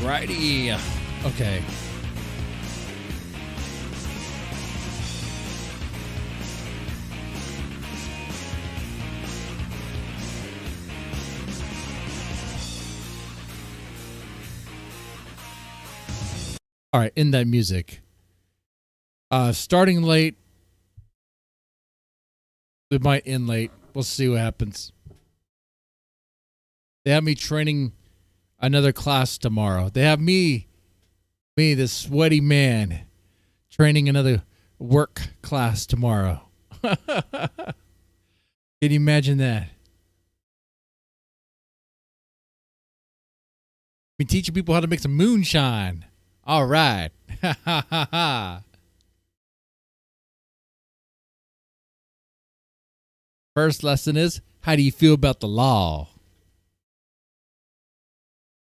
Righty. Okay. All right, in that music. Starting late. It might end late. We'll see what happens. They have me training another class tomorrow. They have me, the sweaty man, training another work class tomorrow. Can you imagine that? We teaching people how to make some moonshine. All right. First lesson is, how do you feel about the law?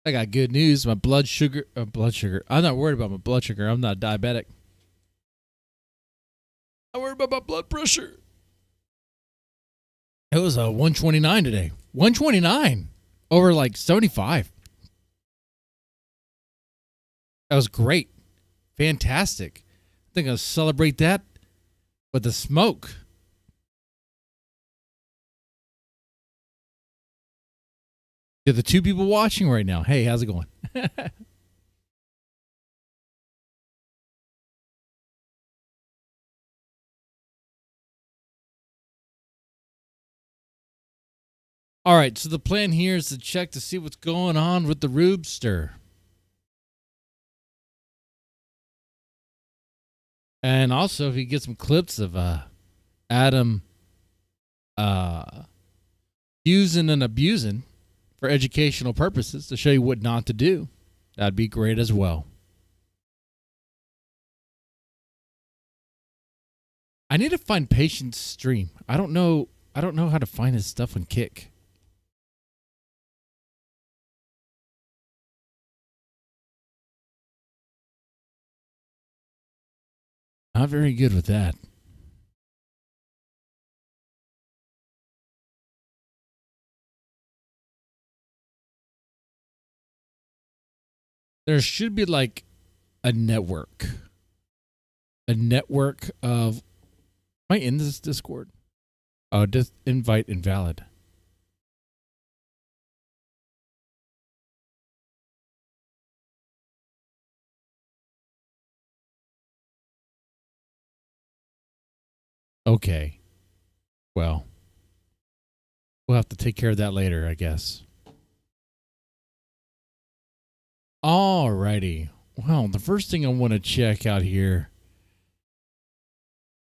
I got good news. My blood sugar. I'm not worried about my blood sugar. I'm not diabetic. I'm worried about my blood pressure. It was a 129 today. 129 over like 75. That was great. Fantastic. I think I'll celebrate that with the smoke. To the two people watching right now, hey, how's it going? All right, so the plan here is to check to see what's going on with the Rubster. And also, if you get some clips of Adam using and abusing for educational purposes to show you what not to do, that'd be great as well. I need to find Patient's stream. I don't know how to find his stuff on Kick. Not very good with that. There should be like a network. A network of... Am I in this Discord? Oh, invite invalid. Okay. Well, we'll have to take care of that later, I guess. Alrighty. Well, the first thing I want to check out here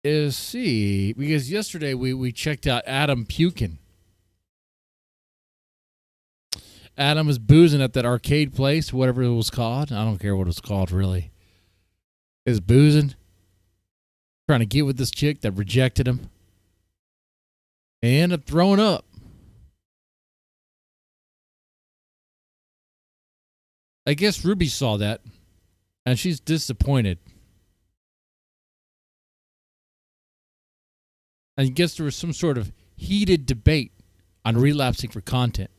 is see, because yesterday we checked out Adam puking. Adam was boozing at that arcade place, whatever it was called. I don't care what it was called, really. Is boozing, trying to get with this chick that rejected him. He ended up throwing up. I guess Ruby saw that, and she's disappointed. I guess there was some sort of heated debate on relapsing for content.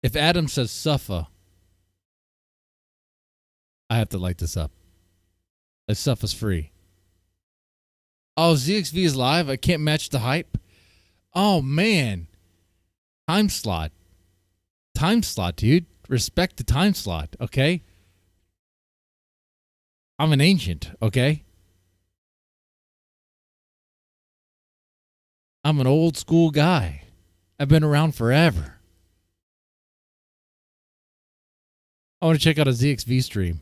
If Adam says suffer, I have to light this up. That stuff is free. Oh, ZXV is live? I can't match the hype? Oh, man. Time slot. Time slot, dude. Respect the time slot, okay? I'm an ancient, okay? I'm an old school guy. I've been around forever. I want to check out a ZXV stream.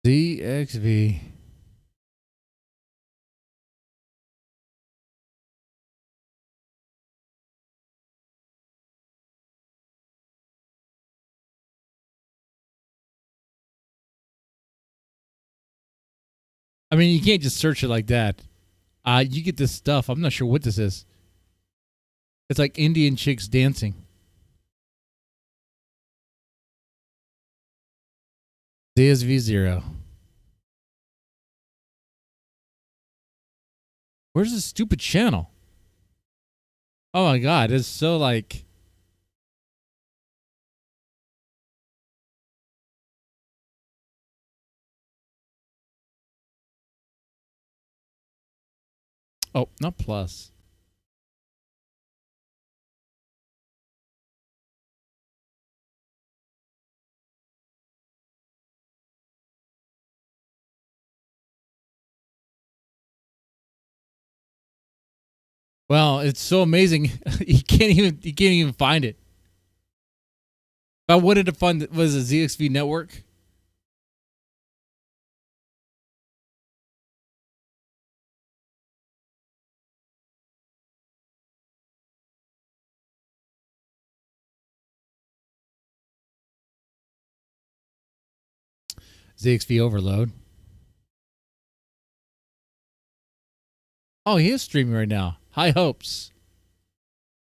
ZXV. I mean, you can't just search it like that. You get this stuff. I'm not sure what this is. It's like Indian chicks dancing. ZSV0. Where's this stupid channel? Oh my god, it's so like... Oh, not plus. Well, it's so amazing. you can't even find it. If I wanted to find it, was a ZXV network. ZXV overload. Oh, he is streaming right now. High hopes.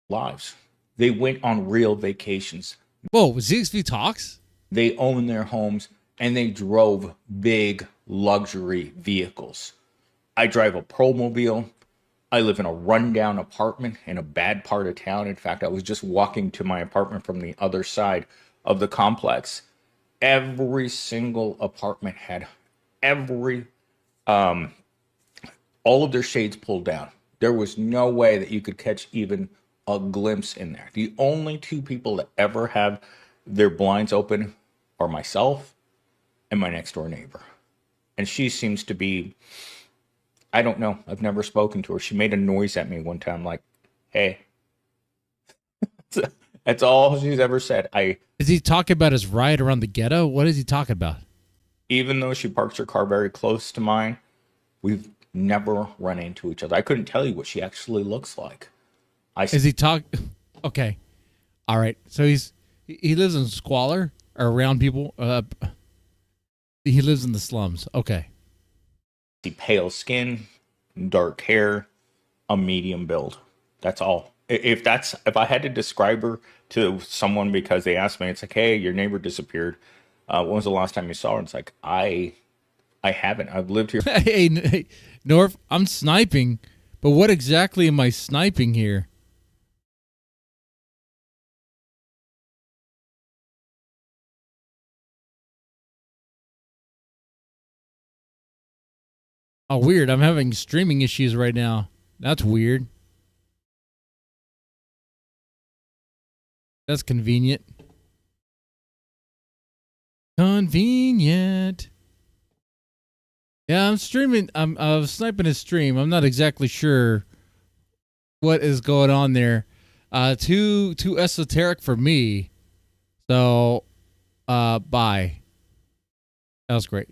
Lives. They went on real vacations. Whoa, ZXV talks? They own their homes and they drove big luxury vehicles. I drive a Promobile. I live in a rundown apartment in a bad part of town. In fact, I was just walking to my apartment from the other side of the complex. Every single apartment had all of their shades pulled down. There was no way that you could catch even a glimpse in there. The only two people that ever have their blinds open are myself and my next door neighbor. And she seems to be, I don't know, I've never spoken to her. She made a noise at me one time like, hey. That's all she's ever said. Is he talking about his ride around the ghetto? What is he talking about? Even though she parks her car very close to mine, we've never run into each other. I couldn't tell you what she actually looks like. Is he talk? Okay, all right. So he lives in squalor or around people. He lives in the slums. Okay. See pale skin, dark hair, a medium build. That's all. If I had to describe her to someone because they asked me, it's like, hey, your neighbor disappeared. When was the last time you saw her? It's like I haven't. I've lived here. Hey, North, I'm sniping, but what exactly am I sniping here? Oh, weird. I'm having streaming issues right now. That's weird. That's convenient. Convenient. Yeah, I'm streaming. I'm sniping a stream. I'm not exactly sure what is going on there. Too esoteric for me. So, bye. That was great.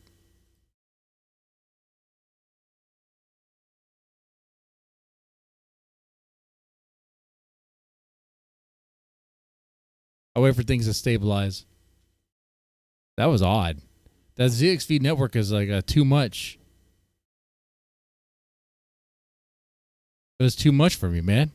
I'll wait for things to stabilize. That was odd. That ZXV network is like too much. It was too much for me, man.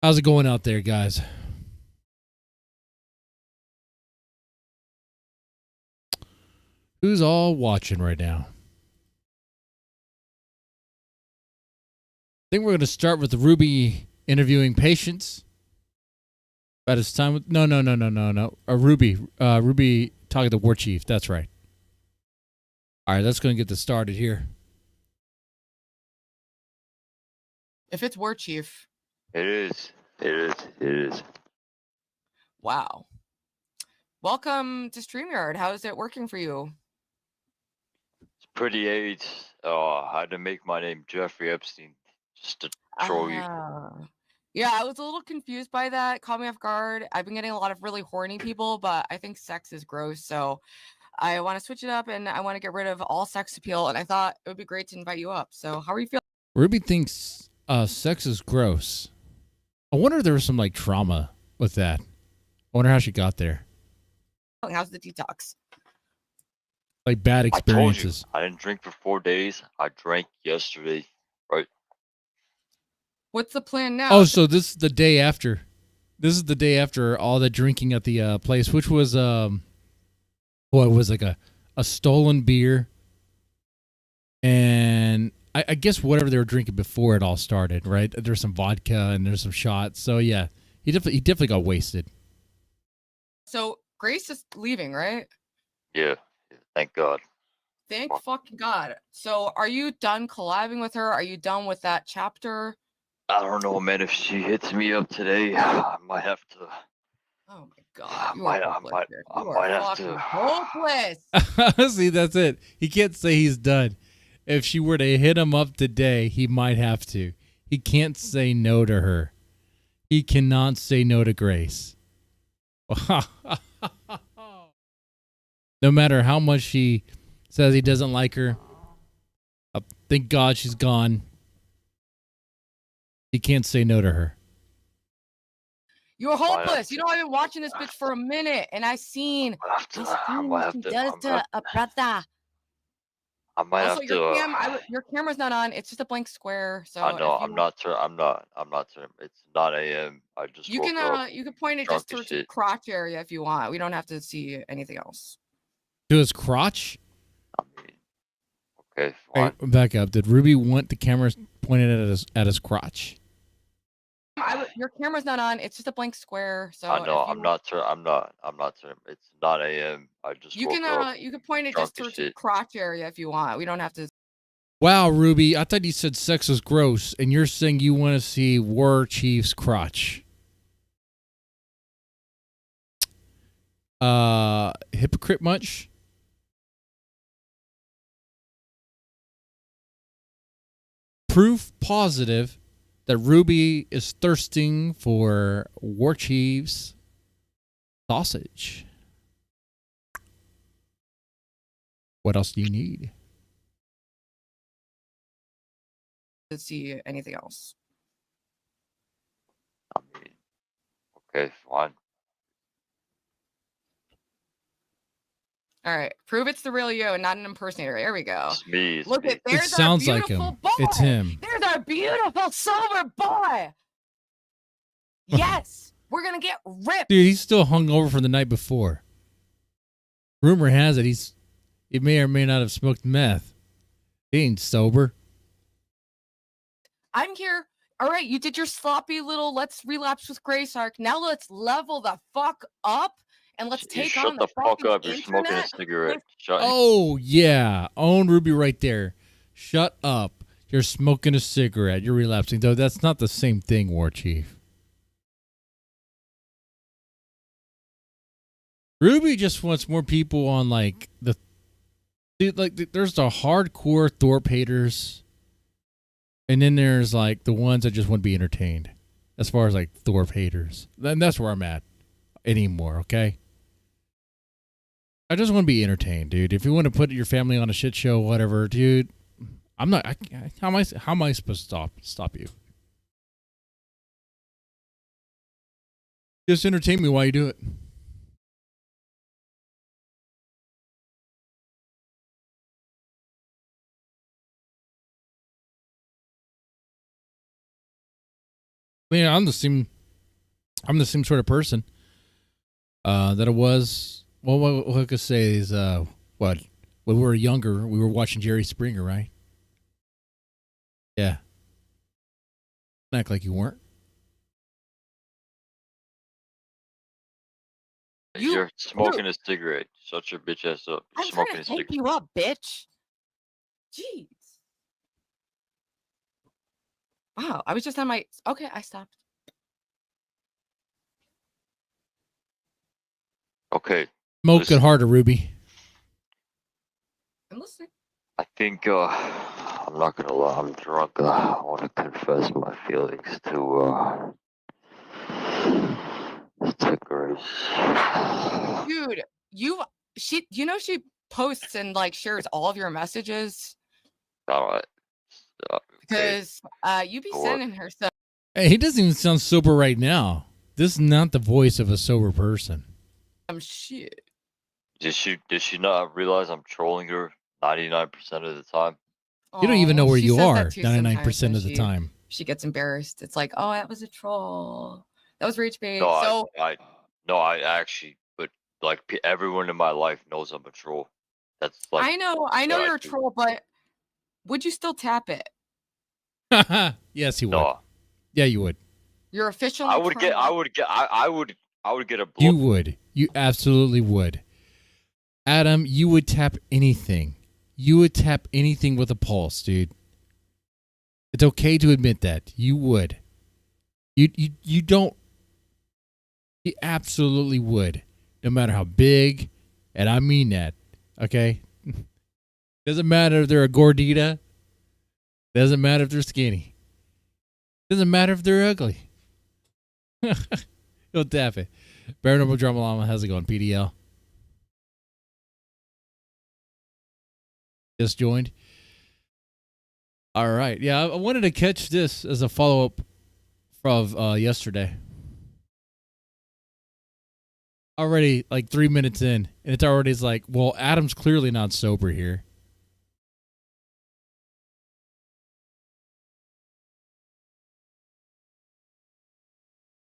How's it going out there, guys? Who's all watching right now? I think we're going to start with Ruby interviewing patients. About his time with... No. Ruby talking to War Chief. That's right. All right, let's go and get this started here. If it's War Chief... It is. Wow. Welcome to StreamYard. How is it working for you? It's pretty AIDS. I had to make my name Jeffrey Epstein just to troll you. Yeah, I was a little confused by that. Caught me off guard. I've been getting a lot of really horny people, but I think sex is gross. So I want to switch it up and I want to get rid of all sex appeal. And I thought it would be great to invite you up. So how are you feeling? Ruby thinks sex is gross. I wonder if there was some like trauma with that. I wonder how she got there. How's the detox? Like bad experiences. I didn't drink for 4 days. I drank yesterday. Right. What's the plan now? Oh, so this is the day after. This is the day after all the drinking at the place, which was it was like a stolen beer, and I guess whatever they were drinking before it all started. Right, there's some vodka and there's some shots. So yeah, he definitely got wasted. So Grace is leaving, right? Yeah. Thank God. Thank fucking God. So are you done collabing with her? Are you done with that chapter? I don't know, man. If she hits me up today, I might have to. Oh my God. I might have to. Hopeless. See, that's it. He can't say he's done. If she were to hit him up today, he might have to. He can't say no to her. He cannot say no to Grace. No matter how much she says he doesn't like her, thank God she's gone. He can't say no to her. You're hopeless. You know, I've been watching this bitch for a minute, and I've seen these things she does to a brother. I might Also, have to. your camera's not on. It's just a blank square. So I know. I'm not. It's 9 a.m. I just you woke can up. you can point it just towards the crotch area if you want. We don't have to see anything else. To his crotch? I mean, okay, fine. Right, back up. Did Ruby want the camera pointed at his crotch? Your camera's not on. It's just a blank square. So I know. I'm not. It's 9 a.m. I just woke up. You can point it just towards the crotch area if you want. We don't have to. Wow, Ruby, I thought you said sex was gross, and you're saying you want to see War Chief's crotch. Hypocrite much? Proof positive that Ruby is thirsting for War Chief's sausage. What else do you need? To see anything else. I mean, okay, fine. All right, prove it's the real you and not an impersonator. There we go. It's me. Look at It sounds like him. Boy. It's him. There's our beautiful silver boy. Yes, we're gonna get ripped. Dude, he's still hungover from the night before. Rumor has it he may or may not have smoked meth. He ain't sober. I'm here. All right, you did your sloppy little let's relapse with Grace arc. Now let's level the fuck up and let's take on the fuck up. You're internet. smoking a cigarette. Oh, yeah. Own Ruby right there. Shut up. You're smoking a cigarette. You're relapsing. Though that's not the same thing, War Chief. Ruby just wants more people on, like, there's the hardcore Thorp haters. And then there's, like, the ones that just want to be entertained. As far as, like, Thorp haters. Then that's where I'm at anymore, okay? I just want to be entertained, dude. If you want to put your family on a shit show, whatever, dude, I'm not. How am I supposed to stop you? Just entertain me while you do it. I mean, I'm the same sort of person that I was. Well, what I could say is, when we were younger, we were watching Jerry Springer, right? Yeah. Act like you weren't. You're smoking a cigarette. Shut your bitch ass up. You're smoking a cigarette. You up, bitch. Jeez. Wow, I was just on my. Okay, I stopped. Okay. Smoke it harder, Ruby. I'm listening. I think I'm not gonna lie. I'm drunk. I want to confess my feelings to That's a Grace. Dude, she posts and like shares all of your messages Alright. Okay. because you be Or sending her stuff. Hey, he doesn't even sound sober right now. This is not the voice of a sober person. Shit. did she not realize I'm trolling her 99% of the time? You don't even know where She you says that are too sometimes 99% when of the time. she gets embarrassed. It's like, oh, that was a troll. That was rage bait. No, So I actually, but like everyone in my life knows I'm a troll. That's like I know what I you're a do. troll, but would you still tap it? Yes, you would. No, Yeah, you would. You're officially I would get, turned I off. would get, I would get a blow. You would. You absolutely would. Adam, you would tap anything. You would tap anything with a pulse, dude. It's okay to admit that. You would. You don't. You absolutely would. No matter how big, and I mean that. Okay? Doesn't matter if they're a gordita. Doesn't matter if they're skinny. Doesn't matter if they're ugly. You'll tap it. Paranormal Drama Llama, how's it going? PDL. Just joined. All right. Yeah, I wanted to catch this as a follow-up from yesterday. Already like 3 minutes in, and it's already like, well, Adam's clearly not sober here.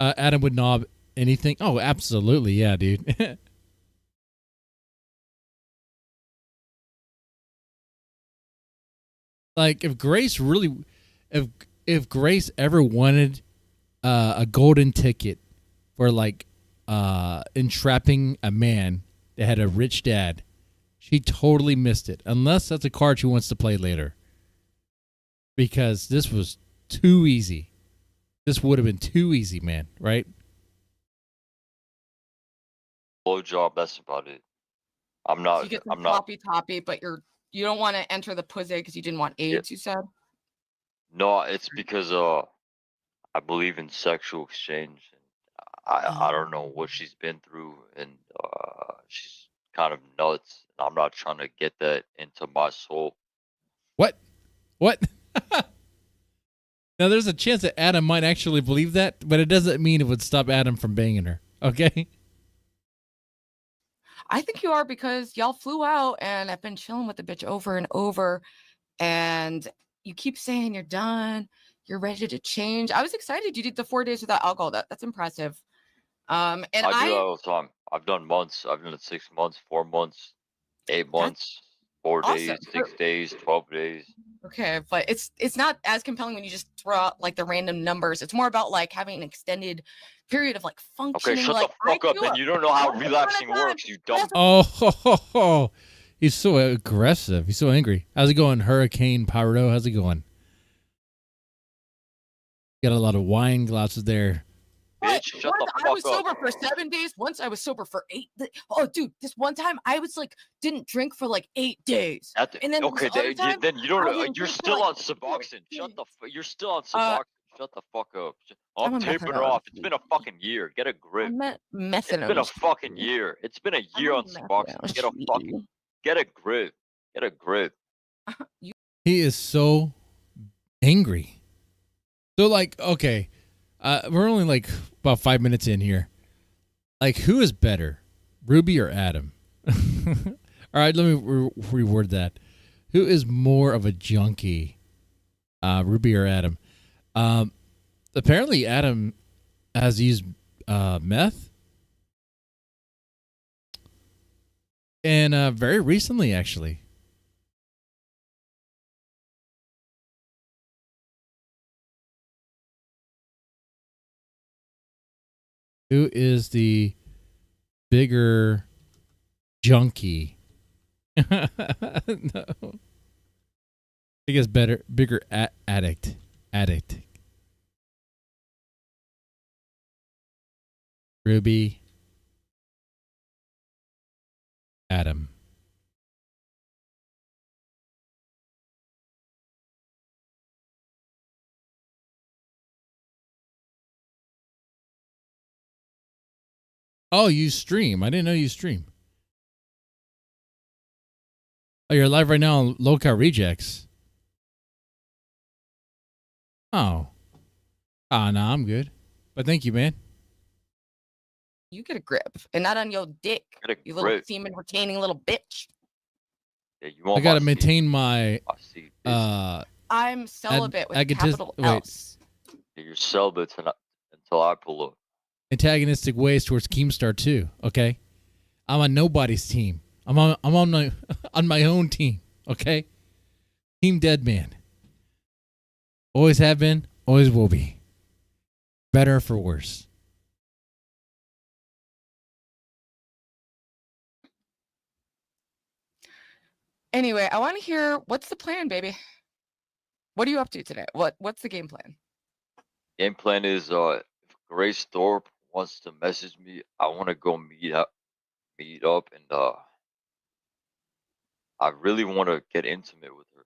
Adam would knob anything. Oh, absolutely. Yeah, dude. Like if Grace really, if Grace ever wanted a golden ticket for like entrapping a man that had a rich dad, she totally missed it. Unless that's a card she wants to play later. Because this was too easy. This would have been too easy, man. Right? Blowjob. That's about it. I'm So not. you get I'm some not. toppy, but you don't want to enter the pussy because you didn't want AIDS. You said. No, it's because I believe in sexual exchange. And I don't know what she's been through, and she's kind of nuts. And I'm not trying to get that into my soul. What? What? Now, there's a chance that Adam might actually believe that, but it doesn't mean it would stop Adam from banging her. Okay? I think you are because y'all flew out and I've been chilling with the bitch over and over. And you keep saying you're done. You're ready to change. I was excited you did the 4 days without alcohol. That's impressive. And I do that all the time. I've done months. I've done it 6 months, 4 months, 8 that's months, 4 awesome. days, 6 days, 12 days. Okay, but it's not as compelling when you just throw out like the random numbers. It's more about like having an extended period of like Okay, functioning. shut Like the fuck up. Then you don't know how relapsing works, you dumb. Oh, he's so aggressive. He's so angry. How's it going, Hurricane Pyro? How's it going? Got a lot of wine glasses there. Bitch, shut the I was fuck up. sober for 7 days. Once I was sober for 8. Oh, dude, this one time I was like didn't drink for like 8 days. And then Okay, this other time, then you I don't. didn't You're drink for, still like, on Suboxone. You're still on Uh, Suboxone. Shut the fuck up. I'm I'm a tapering methadone. off. It's been a fucking year. Get a grip. I'm a It's been methadone. a fucking year. It's been a year on Suboxone. Get a grip. Get a grip. You He is so angry. So, like, okay, we're only like about 5 minutes in here. Like, who is better, Ruby or Adam? All right, let me reword that. Who is more of a junkie, Ruby or Adam? Apparently, Adam has used meth, and very recently, actually. Who is the bigger junkie? No. I guess bigger addict. Ruby, Adam. Oh, you stream. I didn't know you stream. Oh, you're live right now on Low Car Rejects. Oh. Ah, no, I'm good. But thank you, man. You get a grip, and not on your dick, Get a you little grip. semen retaining little bitch. Yeah, you want I gotta my maintain my my seed, bitch. I'm celibate with a Agatis- capital wait. S. Yeah, you're celibate until I pull up. antagonistic ways towards Keemstar too. Okay, I'm on nobody's team. I'm on my on my own team. Okay, Team Deadman. Always have been, always will be. Better for worse. Anyway, I want to hear what's the plan, baby. What are you up to today? What's the game plan? Game plan is if Grace Thorpe wants to message me, I want to go meet up, and I really want to get intimate with her.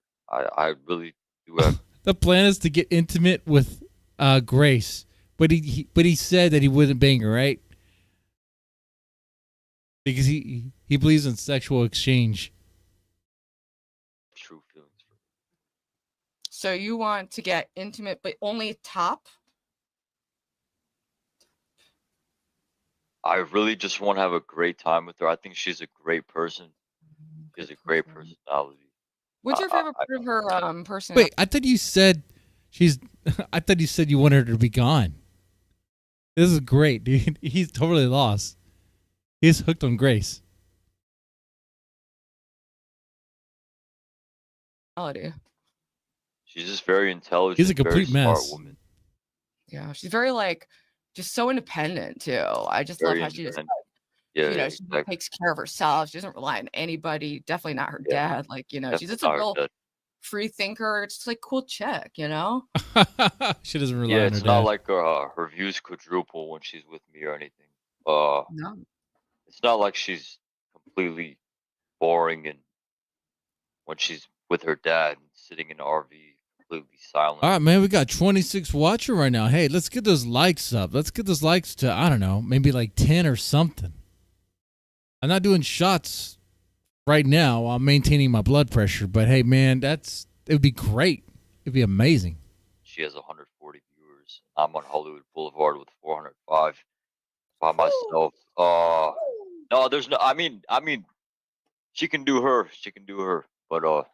I really do have. The plan is to get intimate with Grace, but he said that he wouldn't bang her, right? Because he believes in sexual exchange. True feelings for her. So you want to get intimate, but only top? I really just want to have a great time with her. I think she's a great person. She has a great personality. What's your I- favorite part of her person? Wait, I thought you said she's. I thought you said you wanted her to be gone. This is great, dude. He's totally lost. He's hooked on Grace. personality? She's just very intelligent. He's a complete very mess. Smart woman. Yeah, she's very just so independent too. I just Very love how she just, independent. Yeah, she exactly. takes care of herself. She doesn't rely on anybody. Definitely not her Yeah. dad. She's Definitely just a not her real dad. free thinker. It's just like cool chick, She doesn't rely Yeah, on her it's not dad. like her views quadruple when she's with me or anything. No. It's not like she's completely boring and when she's with her dad sitting in the RV completely silent. All right, man, we got 26 watching right now. Hey, let's get those likes up. Let's get those likes to, I don't know, maybe like 10 or something. I'm not doing shots right now. I'm maintaining my blood pressure, but hey, man, it would be great. It'd be amazing. She has 140 viewers. I'm on Hollywood Boulevard with 405 by myself. No, there's no. I mean, she can do her. She can do her. But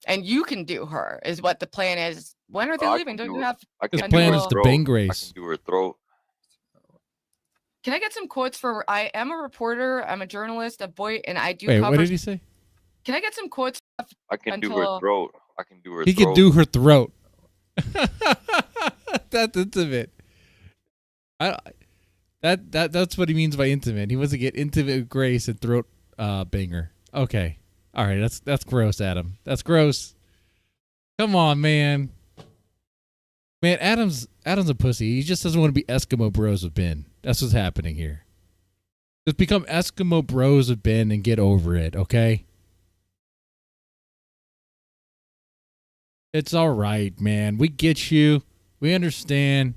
And you can do her is what the plan is. When are they I leaving? can Don't do you her. have? I His can plan do her is to throat. bang I Grace. can do her throat. Can I get some quotes for? I am a reporter. I'm a journalist, a boy, and I do Wait, cover. what did he say? Can I get some quotes? I can do her Until- throat. I can do her He throat. could do her throat. That's intimate. That's what he means by intimate. He wants to get intimate with Grace and throat banger. Okay. All right, that's gross, Adam. That's gross. Come on, man. Man, Adam's a pussy. He just doesn't want to be Eskimo bros with Ben. That's what's happening here. Just become Eskimo bros with Ben and get over it, okay? It's all right, man. We get you. We understand.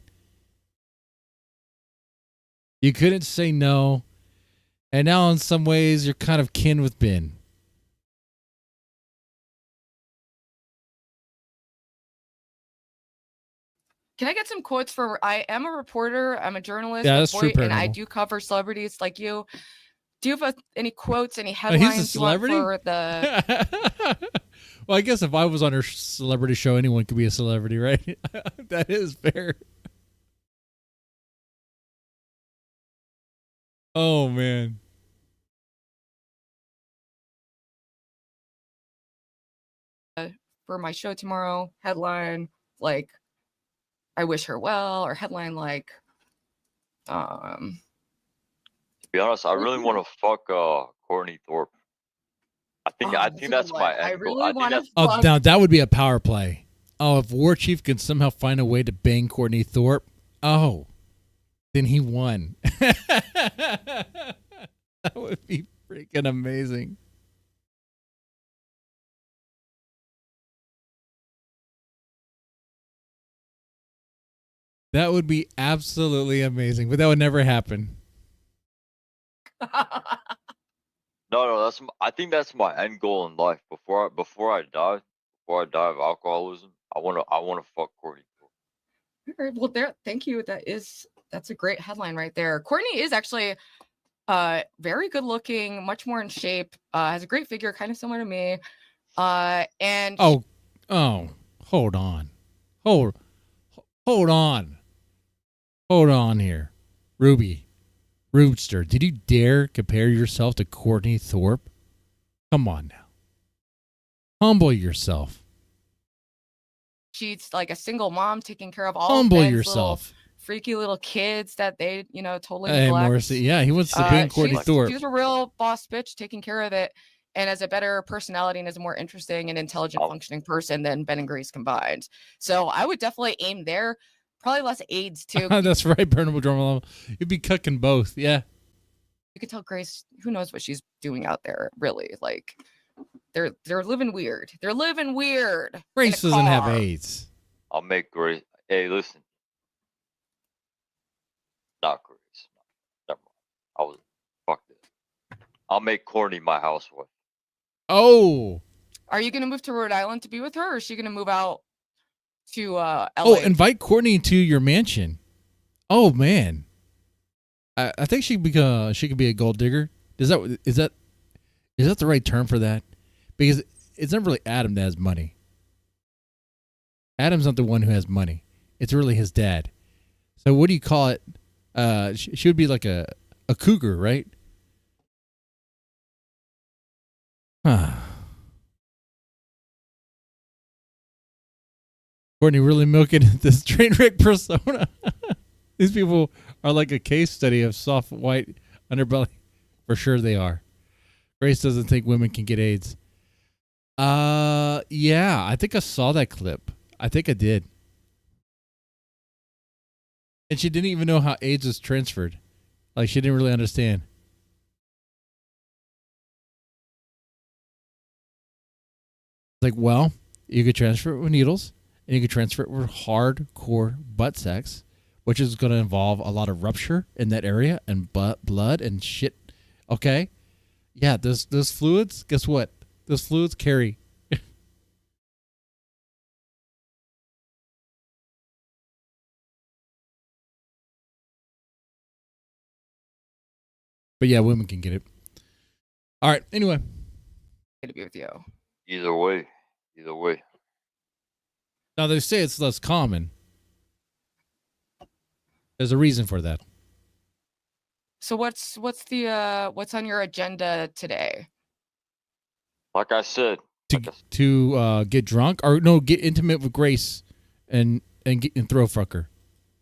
You couldn't say no. And now in some ways you're kind of kin with Ben. Can I get some quotes for? I am a reporter. I'm a journalist. Yeah, a that's true, boy, and I Paranormal. do cover celebrities like you. Do you have any quotes, any He's a headlines you want celebrity? for the? Well, I guess if I was on her celebrity show, anyone could be a celebrity, right? That is fair. Oh, man. For my show tomorrow, headline like, "I wish her well," or headline like, To be honest, I really want to fuck Courtney Thorpe. I think this is that's what my I end goal. really I think want to that's Oh, fuck. now that would be a power play. Oh, if War Chief can somehow find a way to bang Courtney Thorpe, oh, then he won. That would be freaking amazing. That would be absolutely amazing, but that would never happen. No, I think that's my end goal in life. Before I die of alcoholism, I wanna fuck Courtney. All right, well, thank you. That's a great headline right there. Courtney is actually very good looking, much more in shape, has a great figure, kind of similar to me. And Oh, hold on. Hold on. Hold on here. Roobster, did you dare compare yourself to Courtney Thorpe? Come on now. Humble yourself. she's like a single mom taking care of all Humble Ben's yourself. freaky little kids that they, totally Hey, neglect. Morrissey. Yeah, he wants to bang Courtney Thorpe. She's a real boss bitch taking care of it and has a better personality and is a more interesting and intelligent functioning person than Ben and Grace combined. So I would definitely aim there. Probably less AIDS too. That's right, Burnable Drum. You'd be cooking both. Yeah. You could tell Grace, who knows what she's doing out there, really. Like they're living weird. They're living weird. Grace doesn't have AIDS. I'll make Grace. Hey, listen. Not Grace. Never mind. Fuck this. I'll make Courtney my housewife. Oh. Are you gonna move to Rhode Island to be with her, or is she gonna move out to LA? Oh, invite Courtney to your mansion. Oh man. I think she could be a gold digger. Is that the right term for that? Because it's not really Adam that has money. Adam's not the one who has money. It's really his dad. So what do you call it? She would be like a cougar, right? Courtney really milking this train wreck persona. These people are like a case study of soft white underbelly. For sure they are. Grace doesn't think women can get AIDS. Yeah, I think I saw that clip. I think I did. And she didn't even know how AIDS was transferred. Like, she didn't really understand. Like, well, you could transfer it with needles, and you could transfer it with hardcore butt sex, which is going to involve a lot of rupture in that area and blood and shit. Okay? Yeah, those fluids, guess what? Those fluids carry. But yeah, women can get it. All right, anyway. Good to be with you. Either way. Now, they say it's less common. There's a reason for that. So what's on your agenda today? Like I said, to get drunk or no, get intimate with Grace and throw fuck her.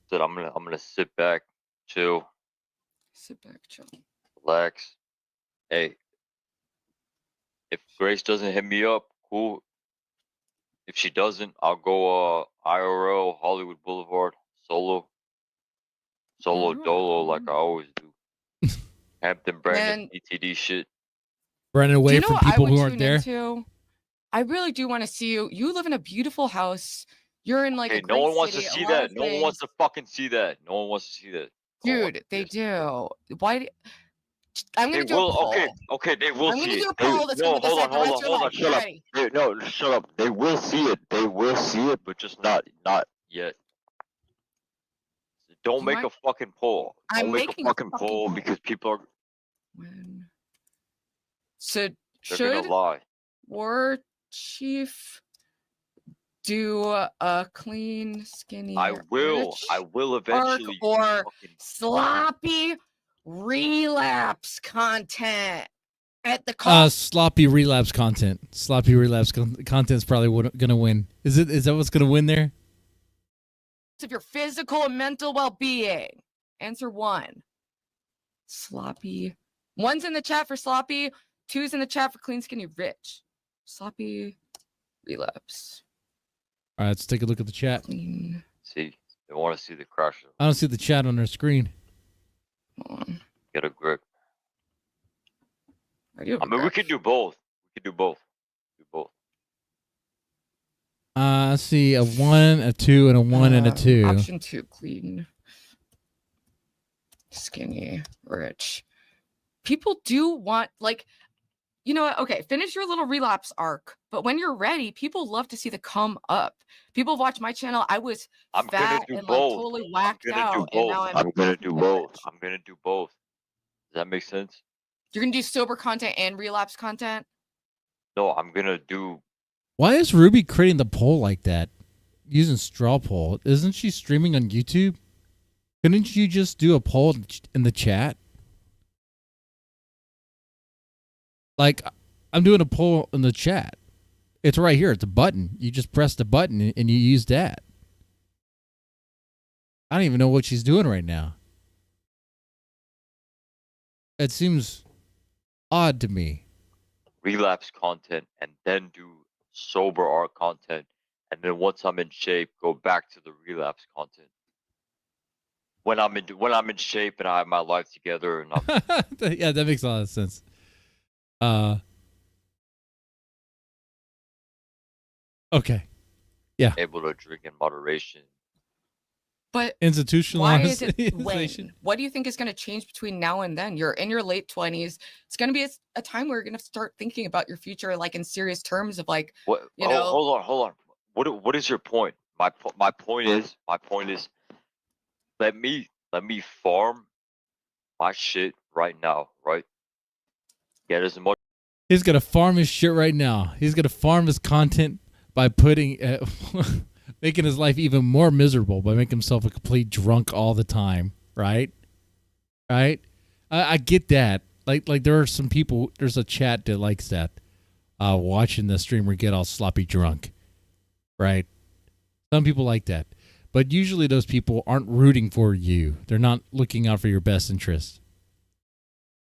Said I'm gonna sit back, chill, relax. Hey, if Grace doesn't hit me up, cool. If she doesn't, I'll go IRL Hollywood Boulevard solo dolo like I always do. Hampton Brandon ETD shit. Running away from people who aren't there. I really do want to see you. You live in a beautiful house. You're in like a great no one wants city, to see that. No one wants to fucking see that. No one wants to see that. Dude, they do. Why? I'm gonna do a poll. Okay, they will see it. I'm gonna do a poll that's gonna decide the rest of your life. Shut up. Hey, no, shut up. They will see it. They will see it, but just not yet. Don't make a fucking poll. Don't make a fucking poll because people are. So they're gonna lie. War Chief do a clean, skinny? I will eventually. Or sloppy relapse content at the cost. Sloppy relapse content. Sloppy relapse content is probably gonna win. Is that what's gonna win there? Of your physical and mental well-being. Answer 1. Sloppy. 1's in the chat for sloppy. 2's in the chat for clean, skinny, rich. Sloppy relapse. All right, let's take a look at the chat. Clean. See, they want to see the crash. I don't see the chat on their screen. Hold on. Get a grip. I mean, we could do both. Let's see, a 1, a 2, and a 1 and a 2. Option 2, clean, skinny, rich. people do want, like, you know what? Okay, finish your little relapse arc. But when you're ready, people love to see the come up. People watch my channel. I was I'm gonna fat do and like both. totally I'm whacked gonna do out, and both. now I'm I'm gonna do both. rich. I'm gonna do both. Does that make sense? You're gonna do sober content and relapse content. No, I'm gonna do. Why is Ruby creating the poll like that? Using straw poll. Isn't she streaming on YouTube? Couldn't you just do a poll in the chat? Like, I'm doing a poll in the chat. It's right here. It's a button. You just press the button and you use that. I don't even know what she's doing right now. It seems odd to me. Relapse content and then do sober art content, and then once I'm in shape, go back to the relapse content. When I'm in shape and I have my life together, and I'm Yeah, that makes a lot of sense. Okay. able to drink in moderation. But why Institutionalized. is it when? What do you think is going to change between now and then? You're in your late 20s. It's going to be a time where you're going to start thinking about your future, like in serious terms of like, What? you know, Hold on. What is your point? My point is let me farm my shit right now, right? Get as much. He's going to farm his shit right now. He's going to farm his content by putting, making his life even more miserable by making himself a complete drunk all the time. Right? Right? I get that. Like there are some people, there's a chat that likes that. Watching the streamer get all sloppy drunk. Right? Some people like that. But usually those people aren't rooting for you. They're not looking out for your best interest.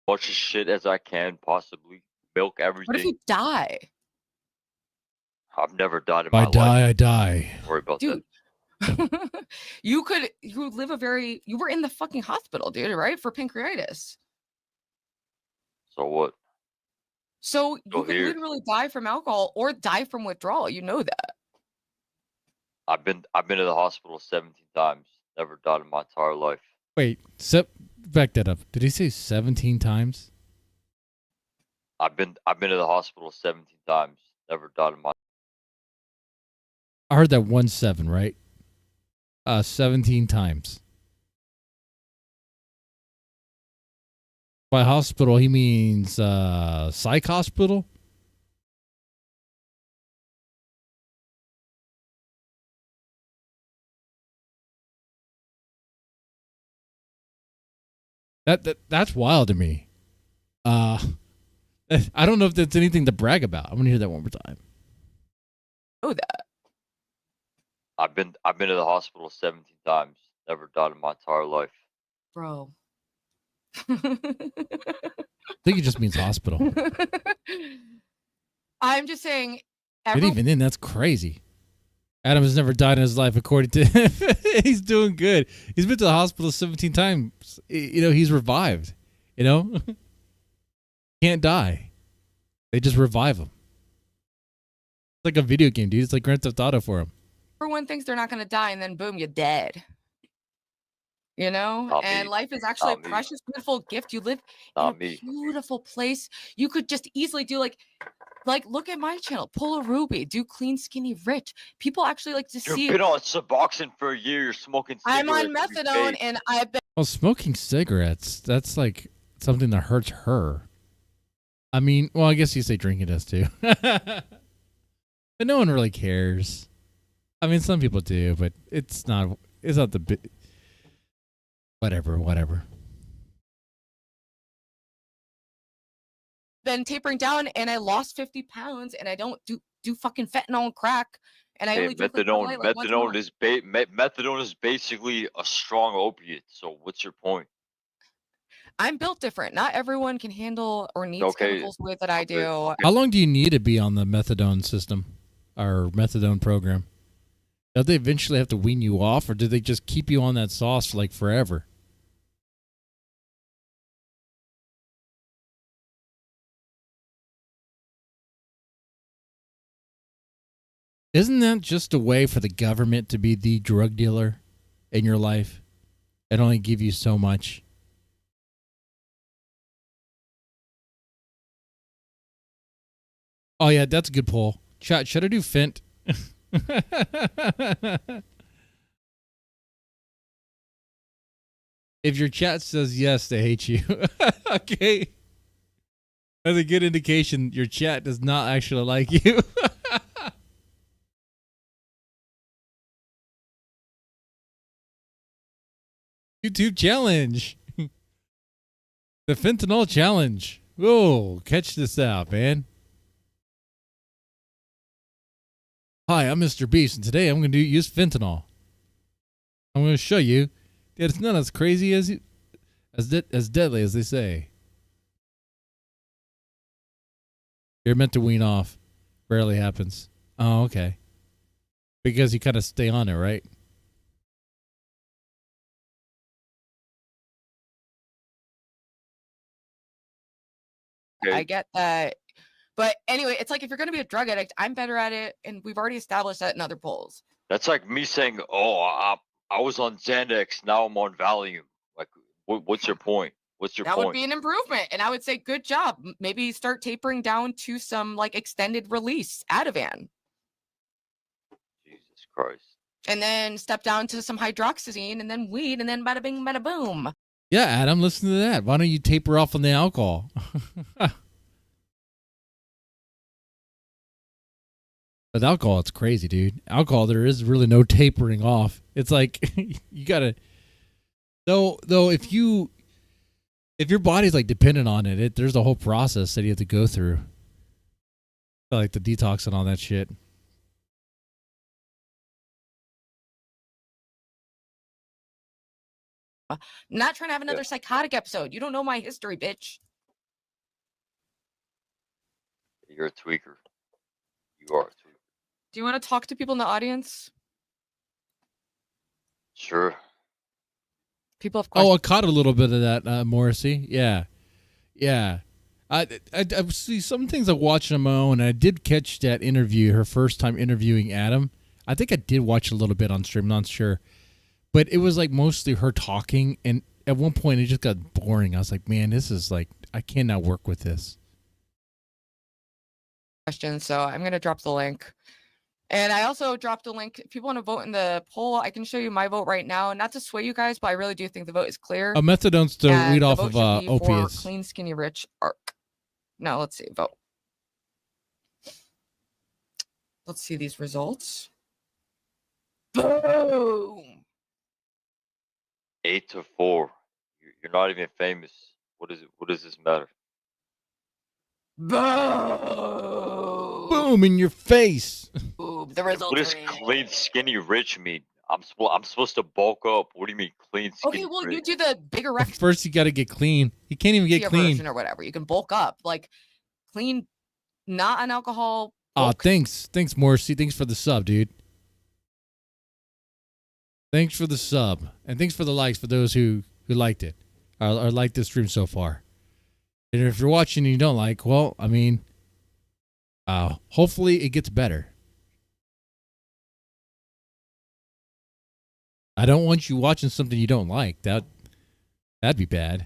Much as shit as I can possibly. Milk everything. what if you die? I've never died in If my I life. die, I die. Don't worry about Dude. You were in the fucking hospital, dude, right? For pancreatitis. that. So what? So you Still could here. literally die from alcohol or die from withdrawal. You know that. I've been to the hospital 17 times. Never died in my entire life. Wait, back that up. Did he say 17 times? I've been to the hospital 17 times. Never died in my. I heard that 17, right? 17 times. By hospital, he means psych hospital? That's wild to me. I don't know if that's anything to brag about. I'm gonna hear that one more time. Know that. I've been to the hospital 17 times. Never died in my entire life. Bro. I think it just means hospital. I'm just saying. But even then, that's crazy. Adam has never died in his life, according to him. He's doing good. He's been to the hospital 17 times. You know, he's revived. You know? Can't die. They just revive him. It's like a video game, dude. It's like Grand Theft Auto for him. Everyone thinks they're not going to die, and then boom, you're dead. You know? Not And me. life is actually a Not me. precious, beautiful gift. You live in Not a me. beautiful place. You could just easily do like look at my channel, pull a Ruby, do clean, skinny, rich. People actually like to You've see. been on Suboxone for a year. You're smoking cigarettes. I'm on every methadone, day. and I've been. Well, smoking cigarettes, that's like something that hurts her. I mean, well, I guess you say drinking does too. But no one really cares. I mean, some people do, but it's not the big. Whatever. Been tapering down, and I lost 50 pounds, and I don't do fucking fentanyl and crack, and I Hey, only drink like Bud Light, like once a month. methadone is basically a strong opiate. So what's your point? I'm built different. Not everyone can handle or needs Okay. chemicals the way that I do. Okay. How long do you need to be on the methadone system or methadone program? Do they eventually have to wean you off, or do they just keep you on that sauce for like forever? Isn't that just a way for the government to be the drug dealer in your life and only give you so much? Oh yeah, that's a good poll. Chat, should I do Fent? If your chat says yes, they hate you. Okay. That's a good indication your chat does not actually like you. YouTube challenge. The fentanyl challenge. Whoa, catch this out, man. Hi, I'm Mr. Beast, and today I'm going to use fentanyl. I'm going to show you that it's not as crazy as deadly as they say. You're meant to wean off. Rarely happens. Oh, okay. Because you kind of stay on it, right? Okay. I get that. But anyway, it's like if you're going to be a drug addict, I'm better at it. And we've already established that in other polls. That's like me saying, "Oh, I was on Xanax, now I'm on Valium." Like, what's your point? What's your That point? would be an improvement. And I would say, good job. Maybe start tapering down to some like extended release Ativan. Jesus Christ. And then step down to some hydroxyzine and then weed and then bada bing, bada boom. Yeah, Adam, listen to that. Why don't you taper off on the alcohol? With alcohol, it's crazy, dude. Alcohol, there is really no tapering off. It's like you gotta. Though, if your body's like dependent on it, there's a whole process that you have to go through, like the detox and all that shit. I'm not trying to have another psychotic episode. You don't know my history, bitch. You're a tweaker. You are a tweaker. Do you want to talk to people in the audience? Sure. People have questions. Oh, I caught a little bit of that, Morrissey. Yeah. I see some things I watched on my own. And I did catch that interview, her first time interviewing Adam. I think I did watch a little bit on stream, not sure. But it was like mostly her talking. And at one point, it just got boring. I was like, man, this is like, I cannot work with this. Questions, so I'm going to drop the link. And I also dropped a link. If people want to vote in the poll, I can show you my vote right now. Not to sway you guys, but I really do think the vote is clear. Methadone's to And read the off vote of should be for opiates. Clean, skinny, rich, ARC. Now, let's see. Vote. Let's see these results. Boom! 8-4. You're not even famous. What is it? What does this matter? Boom! Boom in your face. Boom. The results What does are in. clean, skinny, rich mean? I'm supposed to bulk up. What do you mean clean, skinny, Okay, well, rich? you do the bigger rec First, you got to get clean. You can't even get clean. version or whatever. You can bulk up. Like, clean, not an alcohol. Oh, bulk. thanks, Morrissey. Thanks for the sub, dude. Thanks for the sub, and thanks for the likes for those who liked it or liked this stream so far. And if you're watching and you don't like, well, I mean, hopefully it gets better. I don't want you watching something you don't like. That'd be bad.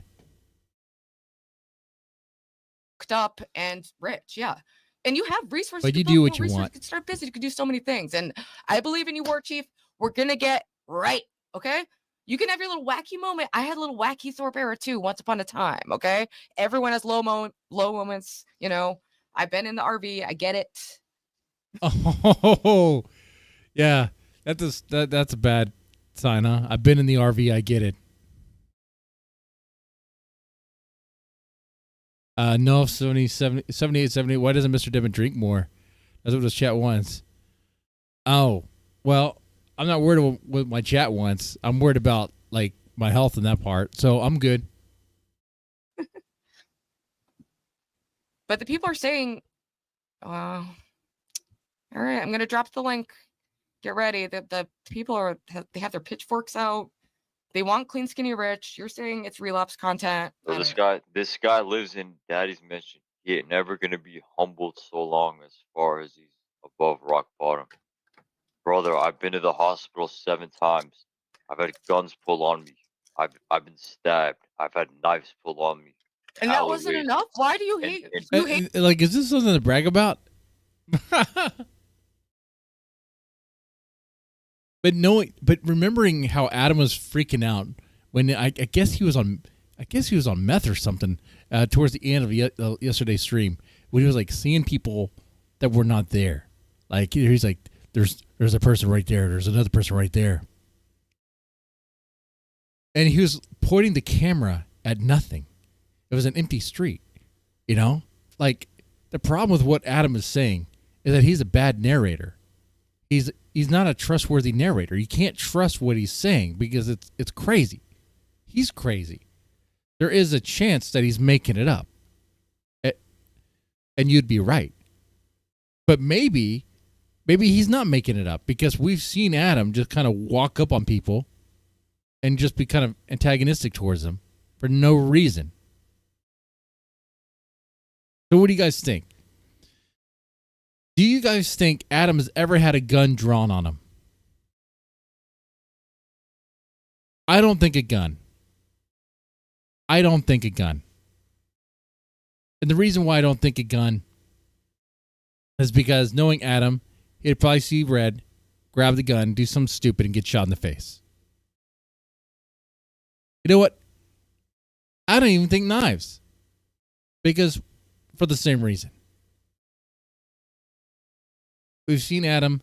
Up and rich, yeah. And you have resources. But you build do more what you resources. want. You can start business. You can do so many things. And I believe in you, War Chief. We're gonna get right. Okay. You can have your little wacky moment. I had a little wacky Thorpe era too, once upon a time. Okay. Everyone has low moments. You know, I've been in the RV. I get it. Oh, yeah. That's a bad sign, huh? I've been in the RV. I get it. No, 78, 78. Why doesn't Mr. Devin drink more? That's what his chat wants. Oh, well, I'm not worried with my chat wants. I'm worried about like my health in that part. So I'm good. But the people are saying, all right, I'm going to drop the link. Get ready. The people they have their pitchforks out. They want clean, skinny, rich. You're saying it's relapse content. So this guy lives in Daddy's Mansion. He ain't never gonna be humbled so long as far as he's above rock bottom. Brother, I've been to the hospital 7 times. I've had guns pulled on me. I've been stabbed. I've had knives pulled on me. And that wasn't enough? Why do you hate? You hate Like, is this something to brag about? but remembering how Adam was freaking out when I guess he was on meth or something towards the end of yesterday's stream, when he was like seeing people that were not there. Like he's like, there's a person right there. There's another person right there. And he was pointing the camera at nothing. It was an empty street, you know? Like, the problem with what Adam is saying is that he's a bad narrator. He's not a trustworthy narrator. You can't trust what he's saying because it's crazy. He's crazy. There is a chance that he's making it up. And you'd be right. But maybe he's not making it up, because we've seen Adam just kind of walk up on people and just be kind of antagonistic towards them for no reason. So what do you guys think? Do you guys think Adam has ever had a gun drawn on him? I don't think a gun. And the reason why I don't think a gun is because, knowing Adam, he'd probably see red, grab the gun, do something stupid, and get shot in the face. You know what? I don't even think knives. Because, for the same reason. We've seen Adam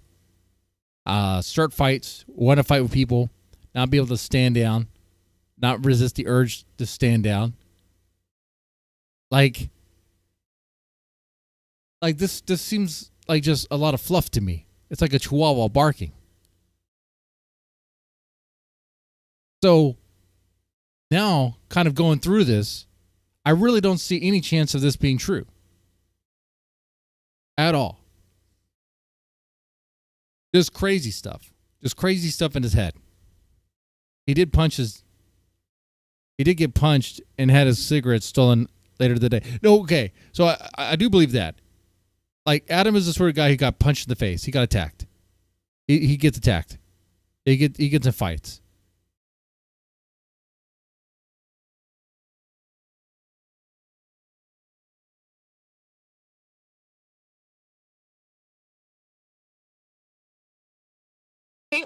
start fights, want to fight with people, not be able to stand down, not resist the urge to stand down. Like this seems like just a lot of fluff to me. It's like a chihuahua barking. So now, kind of going through this, I really don't see any chance of this being true. At all. Just crazy stuff. Just crazy stuff in his head. He did get punched and had his cigarette stolen later the day. No, okay. So I do believe that. Like, Adam is the sort of guy who got punched in the face. He got attacked. He gets attacked. He gets in fights.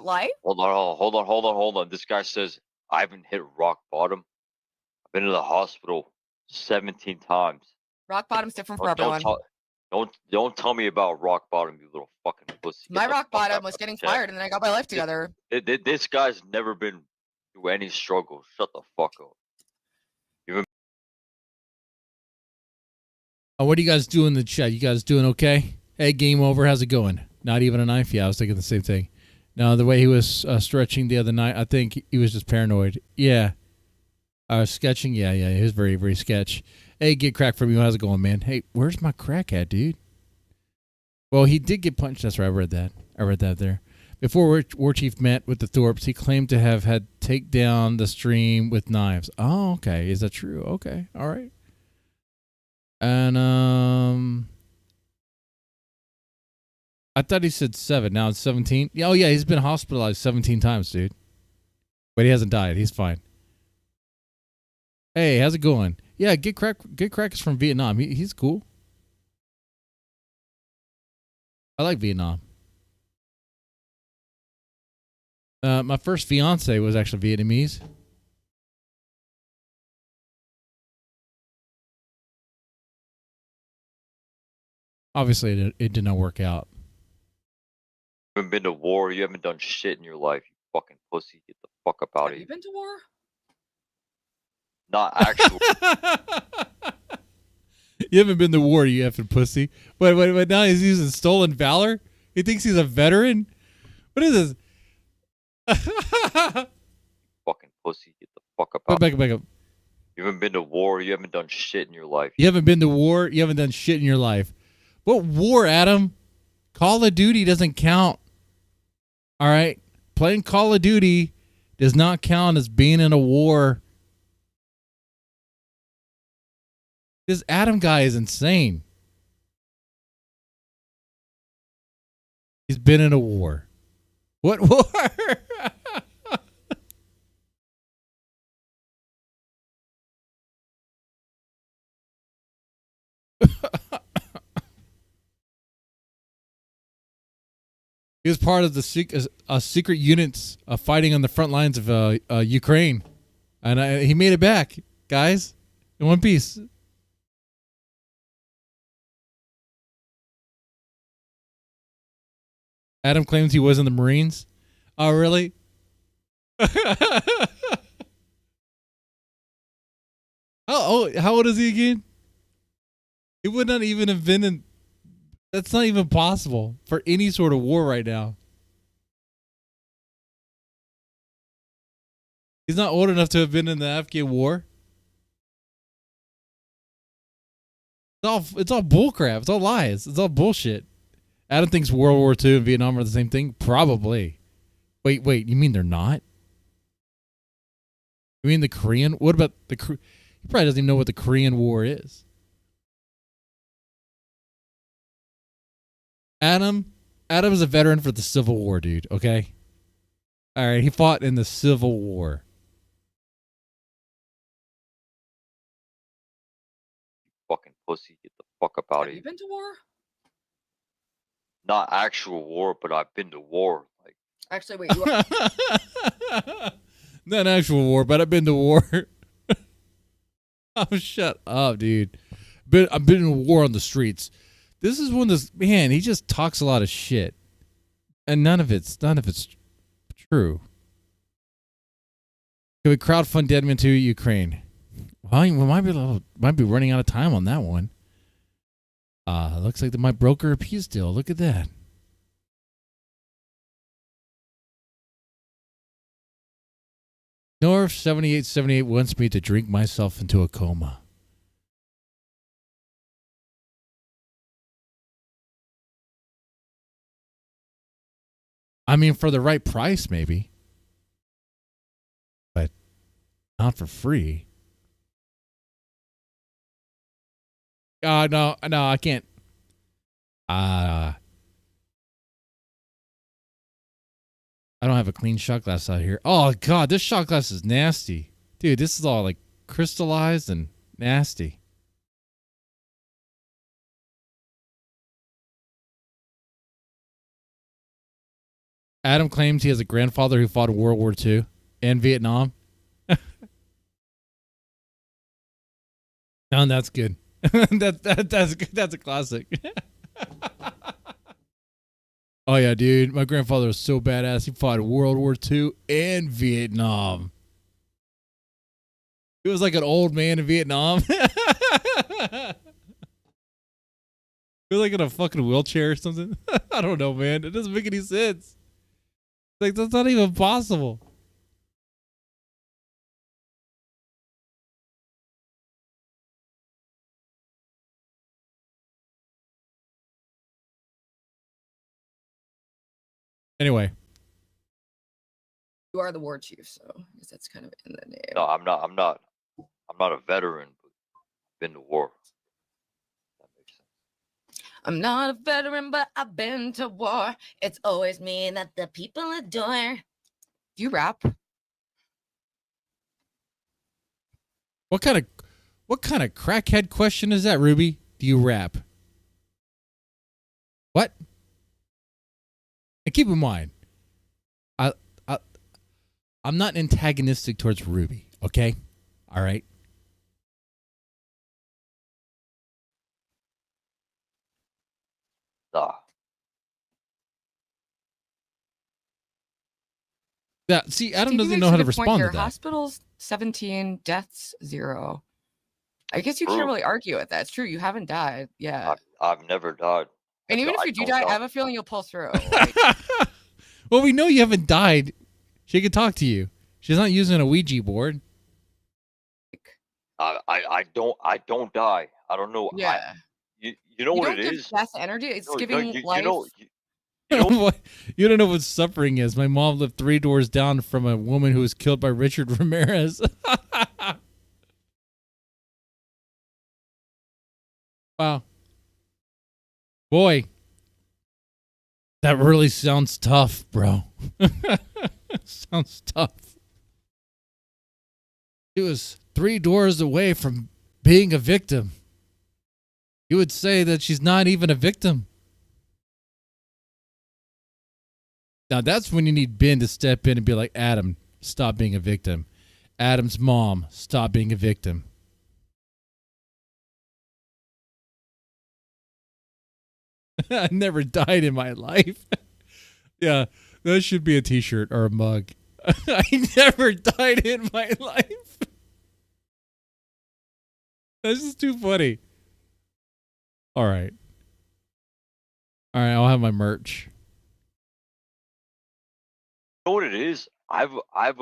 Life? Hold on. This guy says, I haven't hit rock bottom. I've been to the hospital 17 times. Rock bottom's different for everyone. Don't tell me about rock bottom, you little fucking pussy. My rock bottom was getting fired, and then I got my life together. This guy's never been through any struggle. Shut the fuck up. What are you guys doing in the chat? You guys doing okay? Hey, game over. How's it going? Not even a knife? Yeah, I was thinking the same thing. No, the way he was stretching the other night, I think he was just paranoid. Yeah. Sketching? Yeah. He was very, very sketch. Hey, get crack from you. How's it going, man? Hey, where's my crack at, dude? Well, he did get punched. That's right. I read that there. Before War Chief met with the Thorps, he claimed to have had take down the stream with knives. Oh, okay. Is that true? Okay. All right. And I thought he said 7. Now it's 17. Oh yeah, he's been hospitalized 17 times, dude. But he hasn't died. He's fine. Hey, how's it going? Yeah, Get Crack is from Vietnam. He's cool. I like Vietnam. My first fiance was actually Vietnamese. Obviously, it did not work out. You haven't been to war. You haven't done shit in your life. You fucking pussy. Get the fuck up out of here. Have you been to war? Not actually. You haven't been to war, you effing pussy. But now he's using stolen valor? He thinks he's a veteran? What is this? Fucking pussy. Get the fuck up out. Back up. You haven't been to war. You haven't done shit in your life. You haven't been to war. You haven't done shit in your life. What war, Adam? Call of Duty doesn't count. All right? Playing Call of Duty does not count as being in a war. This Adam guy is insane. He's been in a war. What war? He was part of the secret units fighting on the front lines of Ukraine, and he made it back, guys, in one piece. Adam claims he was in the Marines. Oh, really? How old is he again? He would not even have been in. That's not even possible for any sort of war right now. He's not old enough to have been in the Afghan war. It's all bullcrap. It's all lies. It's all bullshit. Adam thinks World War II and Vietnam are the same thing. Probably. Wait. You mean they're not? You mean the Korean? What about the? He probably doesn't even know what the Korean War is. Adam is a veteran for the Civil War, dude. Okay. All right. He fought in the Civil War. Fucking pussy, get the fuck up out of Have here. you been to war? Not actual war, but I've been to war. Like, Actually, wait. You are, Not actual war, but I've been to war. Oh, shut up, dude. I've been in war on the streets. This is one of those, man, he just talks a lot of shit. And none of it's true. Can we crowdfund Deadman to Ukraine? Well, we might be running out of time on that one. Looks like they might broker a peace deal. Look at that. North 7878 wants me to drink myself into a coma. I mean, for the right price, maybe. But not for free. No, I can't. I don't have a clean shot glass out here. Oh, God, this shot glass is nasty. Dude, this is all like crystallized and nasty. Adam claims he has a grandfather who fought in World War II and Vietnam. Oh, that's good. That's good. That's a classic. Oh yeah, dude. My grandfather was so badass. He fought in World War II and Vietnam. He was like an old man in Vietnam. He was like in a fucking wheelchair or something. I don't know, man. It doesn't make any sense. Like, that's not even possible. Anyway. you are the war chief, so I guess that's kind of in the name. no, I'm not a veteran, but been to war. That makes sense. I'm not a veteran, but I've been to war. It's always me that the people adore. Do you rap? What kind of crackhead question is that, Ruby? Do you rap? What? And keep in mind, I'm not antagonistic towards Ruby, okay? All right? Nah. Yeah, see, Adam Stevie doesn't makes know a how to good point respond here. to that. Hospitals 17, deaths 0. I guess you True. can't really argue with that. It's true. You haven't died. Yeah. I've never died. And even if I you do don't die, know. I have a feeling you'll pull through. Like, Well, we know you haven't died. She could talk to you. She's not using a Ouija board. I don't die. I don't know. yeah. You know You what don't it give is? death energy. It's No, giving you life. know, you know, What- you don't know what suffering is. My mom lived 3 doors down from a woman who was killed by Richard Ramirez. Wow. Boy. That really sounds tough, bro. Sounds tough. He was 3 doors away from being a victim. You would say that she's not even a victim. Now that's when you need Ben to step in and be like, Adam, stop being a victim. Adam's mom, stop being a victim. I never died in my life. Yeah, that should be a t-shirt or a mug. I never died in my life. This is too funny. All right. All right, I'll have my merch. You know what it is? I have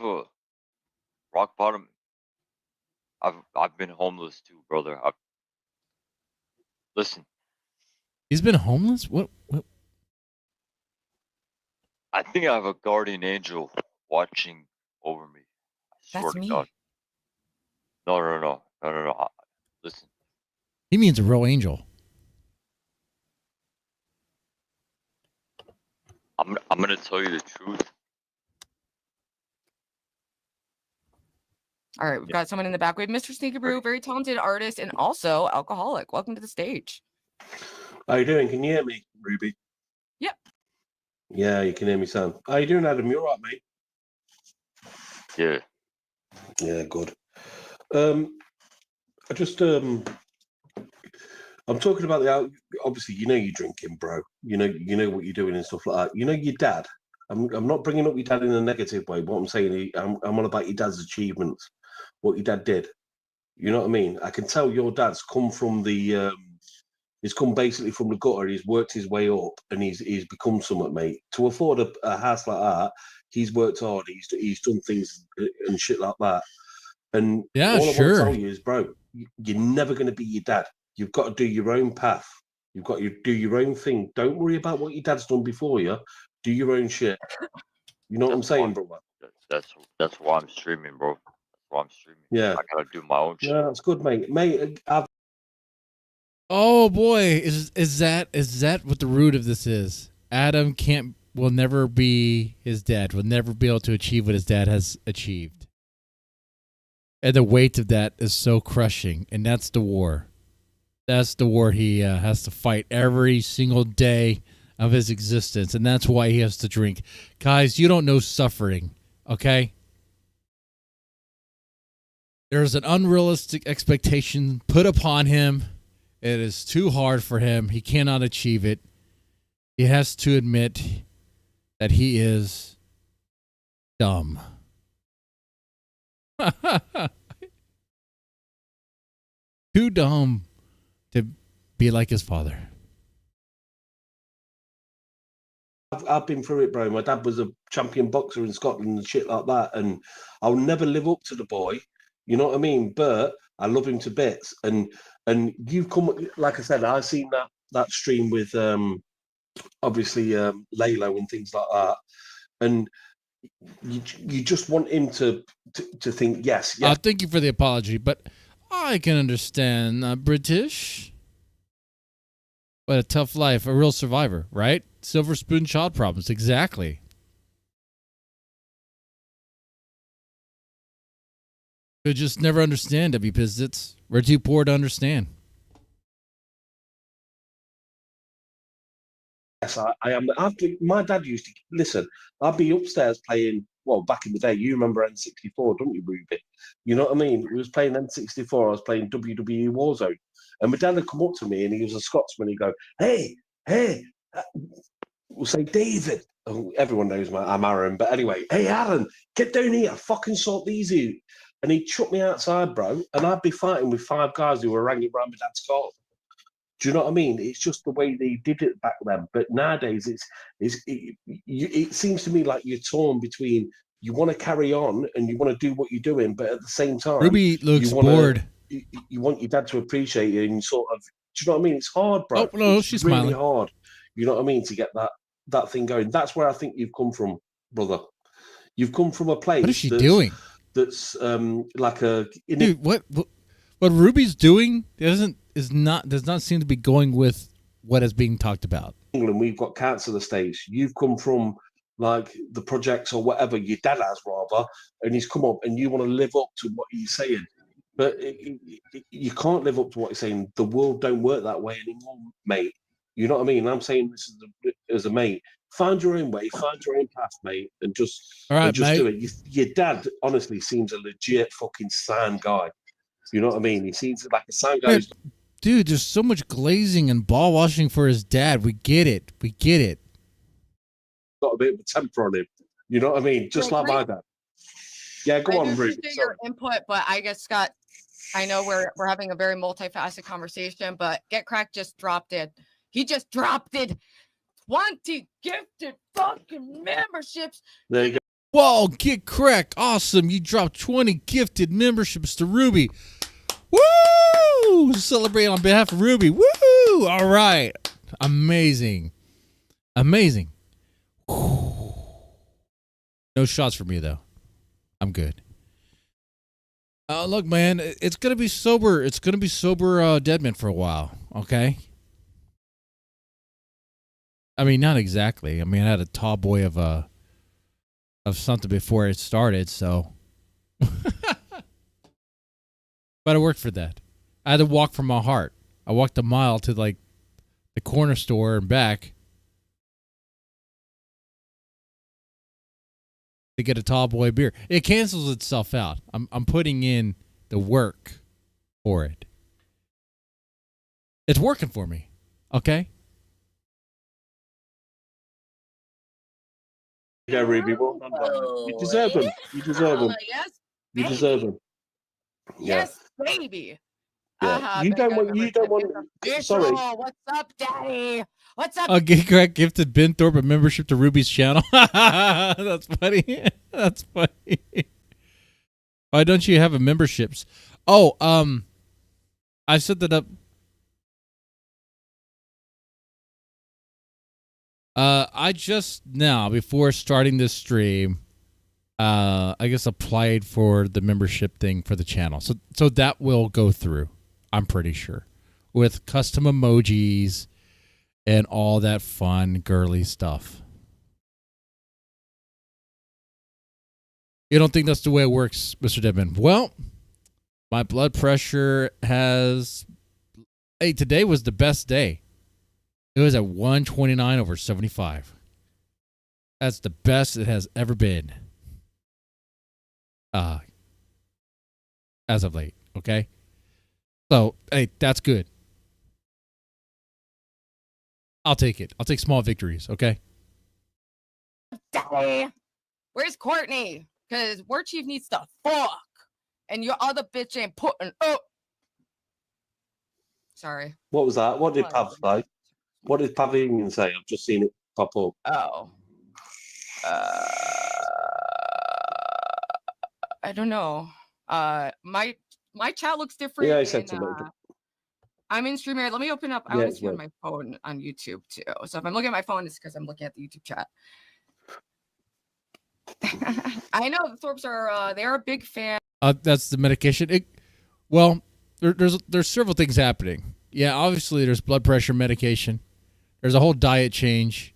a rock bottom. I've been homeless too, brother. Listen. He's been homeless? What? I think I have a guardian angel watching over me. I swear That's to me. God. No. Listen. He means a real angel. I'm gonna tell you the truth. All right, we've got someone in the back. We have Mr. Sneaky Brew, very talented artist and also alcoholic. Welcome to the stage. How you doing? Can you hear me, Ruby? Yep. Yeah, you can hear me, Sam. How you doing, Adam? You all right, mate? Yeah. Yeah, good. I just I'm talking about obviously, you know, you're drinking, bro. You know what you're doing and stuff like that. You know your dad. I'm not bringing up your dad in a negative way. What I'm saying, I'm on about your dad's achievements, what your dad did. You know what I mean? I can tell your dad's come from the he's come basically from the gutter. He's worked his way up, and he's become somewhat, mate. To afford a house like that, he's worked hard. He's done things and shit like that. And Yeah, all I want to sure. tell you is, bro, you're never going to be your dad. You've got to do your own path. You've got to do your own thing. Don't worry about what your dad's done before you. Do your own shit. You know what I'm saying, brother? That's why I'm streaming, bro. That's why I'm streaming. Yeah. I gotta do my own shit. Yeah, that's good, mate. Mate, Oh boy, is that what the root of this is? Adam will never be his dad. Will never be able to achieve what his dad has achieved. And the weight of that is so crushing, and that's the war. That's the war he has to fight every single day of his existence, and that's why he has to drink. Guys, you don't know suffering, okay? There's an unrealistic expectation put upon him. It is too hard for him. He cannot achieve it. He has to admit that he is dumb. Too dumb to be like his father. I've been through it, bro. My dad was a champion boxer in Scotland and shit like that, and I'll never live up to the boy. You know what I mean? But I love him to bits. And you've come, like I said, I've seen that stream with obviously Lalo and things like that, and you just want him to think yes. Thank you for the apology, but I can understand British. But a tough life, a real survivor, right? Silver spoon child problems, exactly. Could just never understand, W. Pizdits. We're too poor to understand. Yes, I am. My dad used to listen. I'd be upstairs playing. Well, back in the day, you remember N64, don't you, Ruby? You know what I mean? We was playing N64. I was playing WWE Warzone, and my dad would come up to me, and he was a Scotsman. He'd go, "Hey, we'll say David." Oh, everyone knows I'm Aaron, but anyway, "Hey, Aaron, get down here. Fucking sort these out." And he'd chuck me outside, bro, and I'd be fighting with 5 guys who were hanging around my dad's car. Do you know what I mean? It's just the way they did it back then. But nowadays, it seems to me like you're torn between you want to carry on and you want to do what you're doing, but at the same time, Ruby looks bored. You want your dad to appreciate you, and sort of. Do you know what I mean? It's hard, bro. Oh no, it's she's really smiling. hard. You know what I mean? To get that thing going. That's where I think you've come from, brother. You've come from a place. What is she doing? That's like a dude. What Ruby's doing does not seem to be going with what is being talked about. England, we've got council estates. You've come from like the projects or whatever your dad has, rather, and he's come up, and you want to live up to what he's saying, but you can't live up to what he's saying. The world don't work that way anymore, mate. You know what I mean? I'm saying this as a mate. Find your own way, find your own path, mate, and just All right, do mate. it. Your dad honestly seems a legit fucking sound guy. You know what I mean? He seems like a sound guy. Hey, dude, there's so much glazing and ball washing for his dad. We get it. We get it. Got a bit of a temper on him. You know what I mean? Just like my dad. Yeah, go on, Ruby. Appreciate your input, but I guess Scott, I know we're having a very multifaceted conversation, but Get Cracked just dropped it. He just dropped it. 20 gifted fucking memberships. There you go. Whoa, Get Cracked. Awesome. You dropped 20 gifted memberships to Ruby. Woo! Celebrate on behalf of Ruby. Woo! All right. Amazing. Amazing. No shots for me, though. I'm good. Look, man, it's going to be sober. It's going to be sober Deadman for a while, okay? I mean, not exactly. I mean, I had a tall boy of something before it started, so. But I worked for that. I had to walk from my heart. I walked a mile to, like, the corner store and back to get a tall boy beer. It cancels itself out. I'm putting in the work for it. It's working for me. Okay? Yeah, Ruby. Well done, darling. You deserve them. You deserve them. Yes, You deserve them. Yeah. yes, baby. Yeah. You don't want. Sorry. What's up, Daddy? What's up? Get Crack gifted Ben Thorpe a membership to Ruby's channel. That's funny. That's funny. Why don't you have a memberships? Oh, I set that up. I just now, before starting this stream, I guess applied for the membership thing for the channel. So that will go through, I'm pretty sure, with custom emojis and all that fun, girly stuff. You don't think that's the way it works, Mr. Deadman? Well, my blood pressure has... Hey, today was the best day. It was at 129/75. That's the best it has ever been. As of late, okay? So, hey, that's good. I'll take it. I'll take small victories, okay? Daddy, where's Courtney? Because War Chief needs to fuck, and your other bitch ain't putting up. Sorry. What was that? What did Pav say? What did Pavilion say? I've just seen it pop up. Oh. I don't know. My chat looks different. Yeah, I said to me. I'm in StreamYard. Let me open up. I Yeah, want to it's see on right. my phone on YouTube too. So if I'm looking at my phone, it's because I'm looking at the YouTube chat. I know the Thorps are they're a big fan. That's the medication. There's several things happening. Yeah, obviously there's blood pressure medication. There's a whole diet change.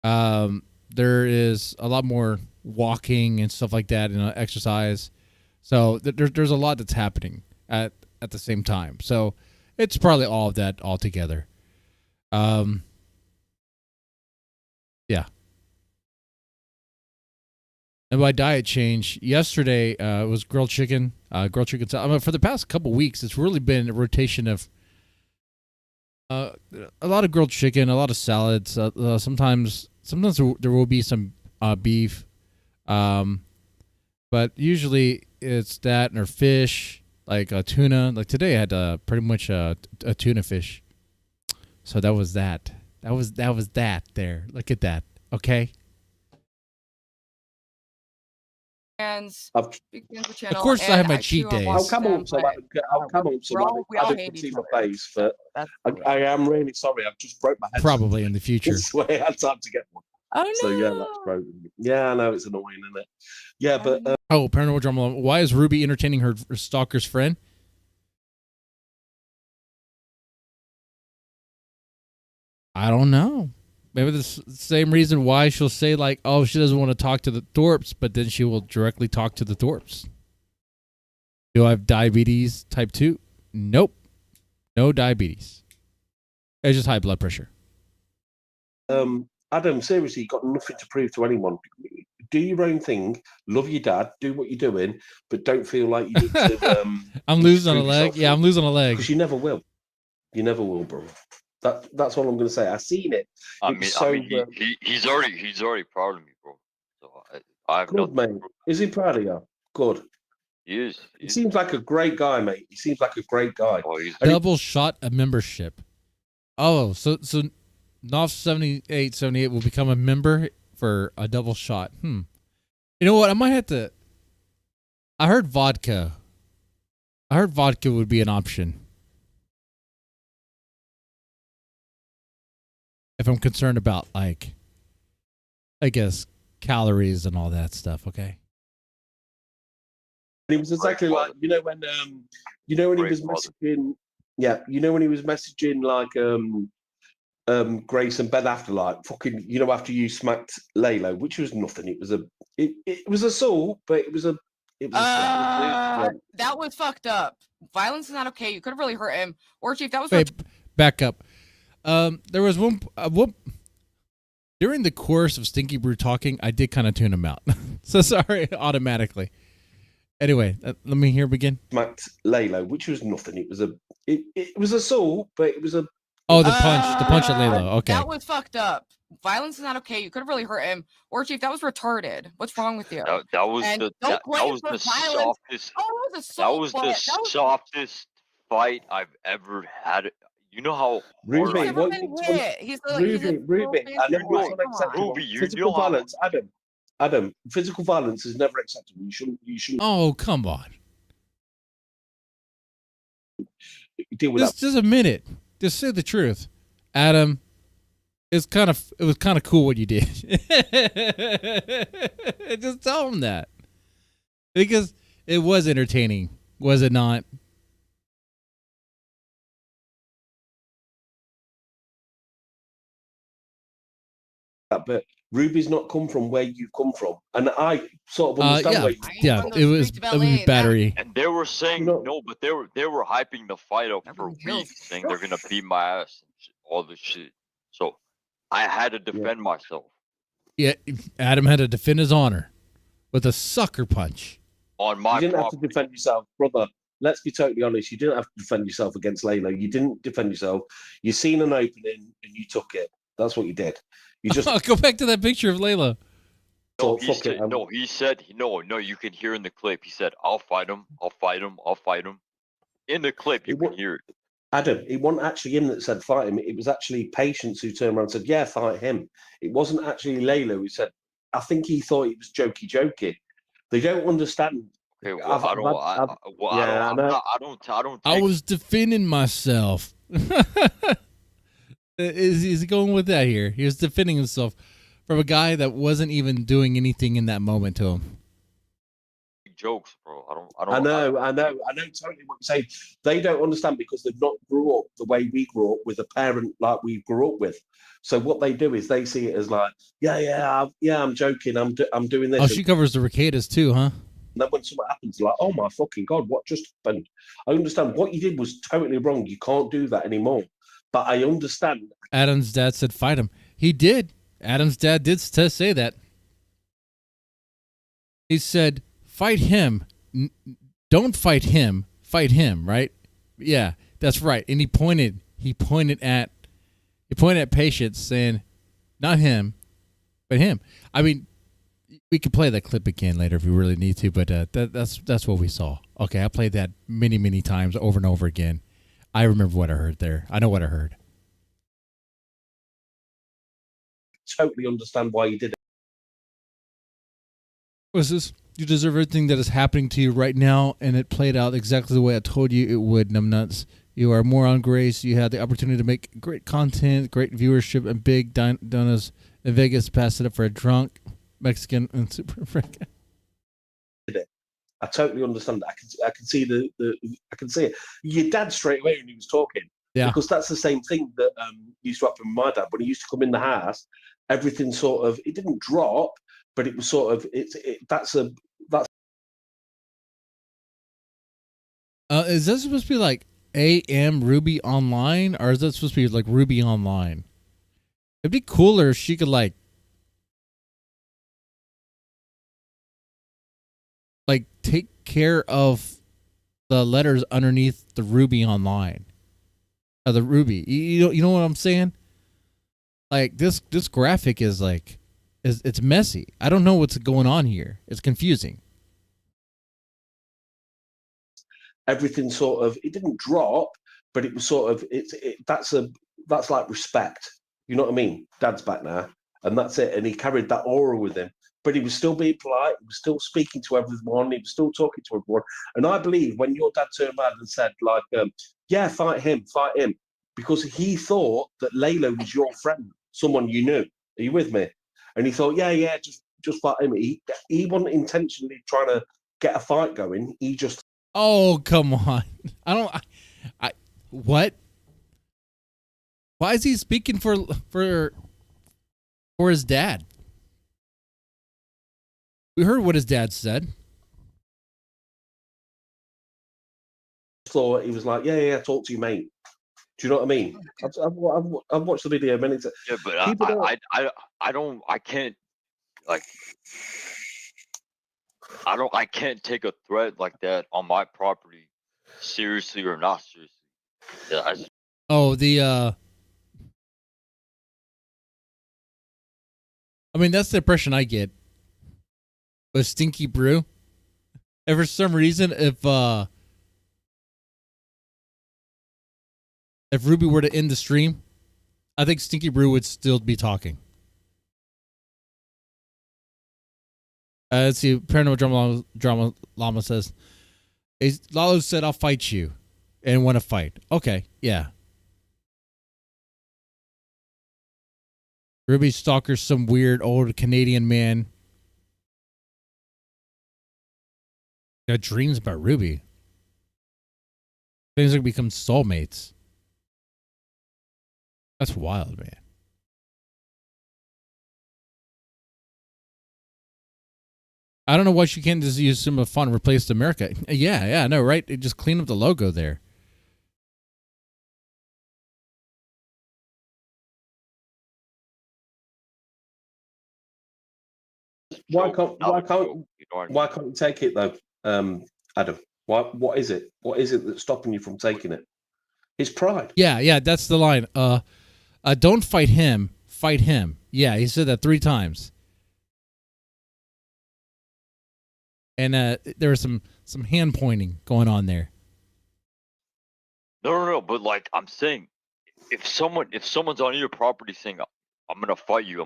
There is a lot more walking and stuff like that, and exercise. So there's a lot that's happening at the same time. So it's probably all of that all together. Yeah. And by diet change, yesterday it was grilled chicken. Grilled chicken. I mean, for the past couple weeks, it's really been a rotation of a lot of grilled chicken, a lot of salads. Sometimes there will be some beef, but usually it's that or fish, like tuna. Like today, I had pretty much a tuna fish. So that was that. That was that there. Look at that. Okay. Of course, I have my cheat days. I'll come on so I can see my face, but I am really sorry. I've just broke my head. Probably in the future. That's why I had time to get one. Oh no! So yeah, that's broken. Yeah, I know it's annoying, isn't it? Yeah, but Paranormal Drama. Why is Ruby entertaining her stalker's friend? I don't know. Maybe the same reason why she'll say, like, oh, she doesn't want to talk to the Thorps, but then she will directly talk to the Thorps. Do I have diabetes type 2? Nope. No diabetes. It's just high blood pressure. Adam, seriously, you've got nothing to prove to anyone. Do your own thing. Love your dad. Do what you're doing, but don't feel like you need to. I'm losing a leg. Yeah, I'm losing a leg. Because you never will. You never will, bro. That's all I'm going to say. I've seen it. He's already proud of me, bro. So I have good, nothing. mate. Is he proud of you? Good. He is. He seems like a great guy, mate. He seems like a great guy. Oh, he's double shot a membership. Oh, so NOF 78 will become a member for a double shot. You know what? I might have to. I heard vodka would be an option. If I'm concerned about, like, I guess, calories and all that stuff, okay? It was exactly like, when he was messaging, when he was messaging, like, Grace and Ben after, like, fucking, after you smacked Laylo, which was nothing. It was assault, but it was a that was fucked up. Violence is not okay. You could have really hurt him. Or Chief, that was Wait, back up. There was one during the course of Stinky Brew talking, I did kind of tune him out. So sorry, automatically. Anyway, let me hear begin. Smacked Laylo, which was nothing. It was assault, but it was a. Oh, the punch at Laylo. Okay, that was fucked up. Violence is not okay. You could have really hurt him. Or Chief, that was retarded. What's wrong with you? That was the softest fight I've ever had. You know how Ruby, I know Ruby, physical violence, Adam, physical violence is never acceptable. You shouldn't. Oh, come on. Deal with that. Just a minute. Just say the truth, Adam. It was kind of cool what you did. Just tell him that, because it was entertaining, was it not? But Ruby's not come from where you've come from, and I sort of understand where it was battery. And they were saying no, but they were hyping the fight up for weeks, saying they're gonna beat my ass and all this shit. So I had to defend myself. Yeah, Adam had to defend his honor with a sucker punch. On my You didn't have to defend yourself, brother. Let's be totally honest. You didn't have to defend yourself against Laylo. You didn't defend yourself. You seen an opening and you took it. That's what you did. You just go back to that picture of Layla. No, he said, you can hear in the clip. He said, I'll fight him. In the clip, you can hear it. Adam, it wasn't actually him that said fight him. It was actually Patience who turned around and said, yeah, fight him. It wasn't actually Laylo who said, I think he thought it was jokey. They don't understand. Okay, well, I was defending myself. Is he going with that here? He was defending himself from a guy that wasn't even doing anything in that moment to him. Jokes, bro. I know totally what you're saying. They don't understand because they've not grew up the way we grew up with a parent like we grew up with. So what they do is they see it as like, I'm joking. I'm doing this. Oh, she covers the Ricadas too, huh? And then when something happens, like, oh my fucking God, what just happened? I understand what you did was totally wrong. You can't do that anymore. But I understand. Adam's dad said fight him. He did. Adam's dad did say that. He said, fight him. Don't fight him. Fight him, right? Yeah, that's right. And he pointed at Patience saying, not him, but him. I mean, we could play that clip again later if we really need to, but that's what we saw. Okay, I played that many, many times over and over again. I remember what I heard there. I know what I heard. Totally understand why you did it. What's this? You deserve everything that is happening to you right now, and it played out exactly the way I told you it would, numbnuts. You are more on Grace. You had the opportunity to make great content, great viewership, and big donuts in Vegas. Passed it up for a drunk Mexican and super freak. I totally understand that. I can see I can see it. Your dad straight away when he was talking. Yeah. Because that's the same thing that used to happen with my dad. When he used to come in the house, everything sort of, it didn't drop, but it was sort of, that's. Is this supposed to be like AM Ruby Online, or is that supposed to be like Ruby Online? It'd be cooler if she could like take care of the letters underneath the Ruby Online. The Ruby. You know what I'm saying? Like this graphic is like it's messy. I don't know what's going on here. It's confusing. Everything sort of, it didn't drop, but it was sort of, that's like respect. You know what I mean? Dad's back now, and that's it. And he carried that aura with him, but he was still being polite. He was still speaking to everyone. He was still talking to everyone. And I believe when your dad turned around and said, like, yeah, fight him, because he thought that Layla was your friend, someone you knew. Are you with me? And he thought, yeah, just fight him. He wasn't intentionally trying to get a fight going. He just. Oh, come on. I what? Why is he speaking for his dad? We heard what his dad said. Thought he was like, yeah, talk to you, mate. Do you know what I mean? I've watched the video many times. Yeah, but I can't like. I can't take a threat like that on my property seriously or not seriously. Yeah, I mean, that's the impression I get. With Stinky Brew. And for some reason, if Ruby were to end the stream, I think Stinky Brew would still be talking. Let's see. Paranormal Drama Llama says, Lalo said, I'll fight you and want to fight. Okay, yeah. Ruby stalkers some weird old Canadian man. Got dreams about Ruby. Things like become soulmates. That's wild, man. I don't know why she can't just use some of fun replaced America. Yeah, no, right? It just clean up the logo there. Why can't you take it though, Adam? What is it? What is it that's stopping you from taking it? His pride. Yeah, that's the line. Don't fight him, fight him. Yeah, he said that 3 times. And there was some hand pointing going on there. No, but like I'm saying, if someone's on your property saying, I'm gonna fight you,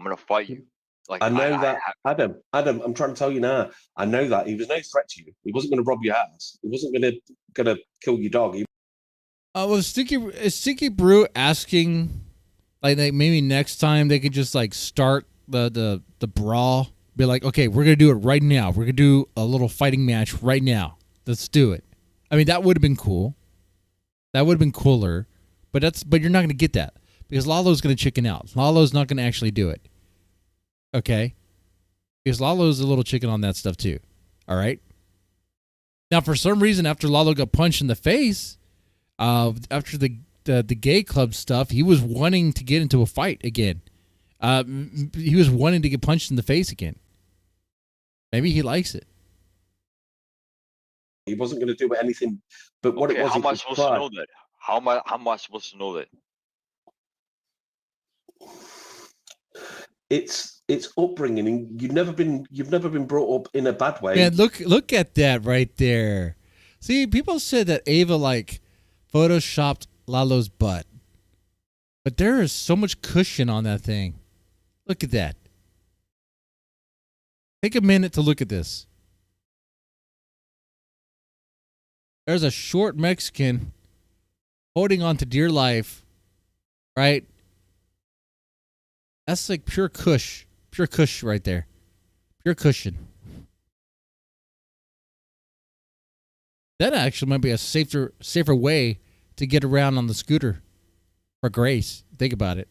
like I know that, Adam, I'm trying to tell you now. I know that he was no threat to you. He wasn't going to rob your house. He wasn't gonna kill your dog. Was Stinky Brew asking, like maybe next time they could just like start the brawl? Be like, okay, we're gonna do it right now. We're gonna do a little fighting match right now. Let's do it. I mean, that would have been cool. That would have been cooler. But you're not gonna get that because Lalo's gonna chicken out. Lalo's not gonna actually do it. Okay, because Lalo's a little chicken on that stuff too. All right. Now, for some reason, after Lalo got punched in the face, after the gay club stuff, he was wanting to get into a fight again. He was wanting to get punched in the face again. Maybe he likes it. He wasn't going to do anything. But what okay, it was, how am I supposed to know that? How am I supposed to know that? It's upbringing, and you've never been brought up in a bad way. Man, look at that right there. See, people said that Ava like photoshopped Lalo's butt, but there is so much cushion on that thing. Look at that. Take a minute to look at this. There's a short Mexican holding on to dear life, right? That's like pure cush right there. Pure cushion. That actually might be a safer way to get around on the scooter for Grace. Think about it.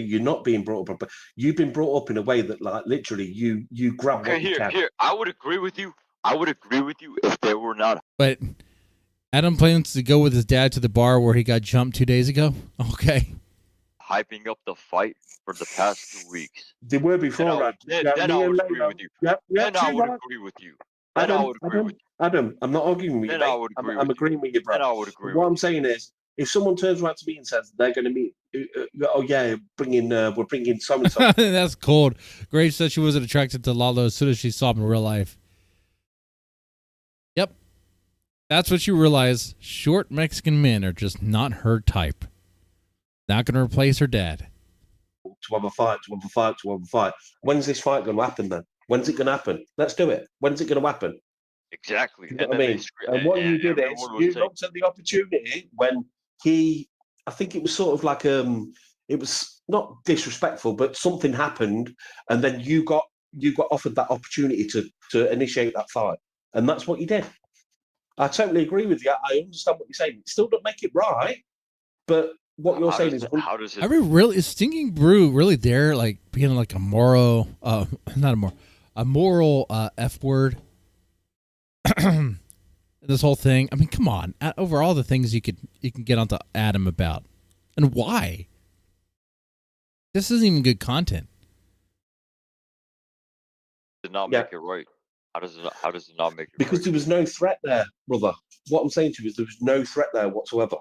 You're not being brought up. You've been brought up in a way that, like, literally, you grab Okay, what you can. here. I would agree with you. If they were not. But Adam plans to go with his dad to the bar where he got jumped 2 days ago. Okay. Hyping up the fight for the past 2 weeks. They were before. Then I would agree with you. Then I would agree with you. Adam, I'm not arguing with you. Then I would agree. I'm agreeing with you, bro. Then I would agree. What I'm saying is, if someone turns around to me and says they're going to meet, oh yeah, we're bringing so and so. That's cold. Grace said she wasn't attracted to Lalo as soon as she saw him in real life. Yep. That's what you realize. Short Mexican men are just not her type. Not going to replace her dad. To have a fight. When's this fight going to happen then? When's it going to happen? Let's do it. When's it going to happen? Exactly. You know what I mean? And what you did is you looked at the opportunity when I think it was sort of like it was not disrespectful, but something happened, and then you got offered that opportunity to initiate that fight, and that's what you did. I totally agree with you. I understand what you're saying. It still don't make it right, but what you're saying is how does it? Are we really, is Stinking Brew really there, like being like a moral, a moral F word? This whole thing. I mean, come on. Over all the things you can get onto Adam about, and why? This isn't even good content. Did not make it right. How does it not make it because right? there was no threat there, brother. What I'm saying to you is there was no threat there whatsoever,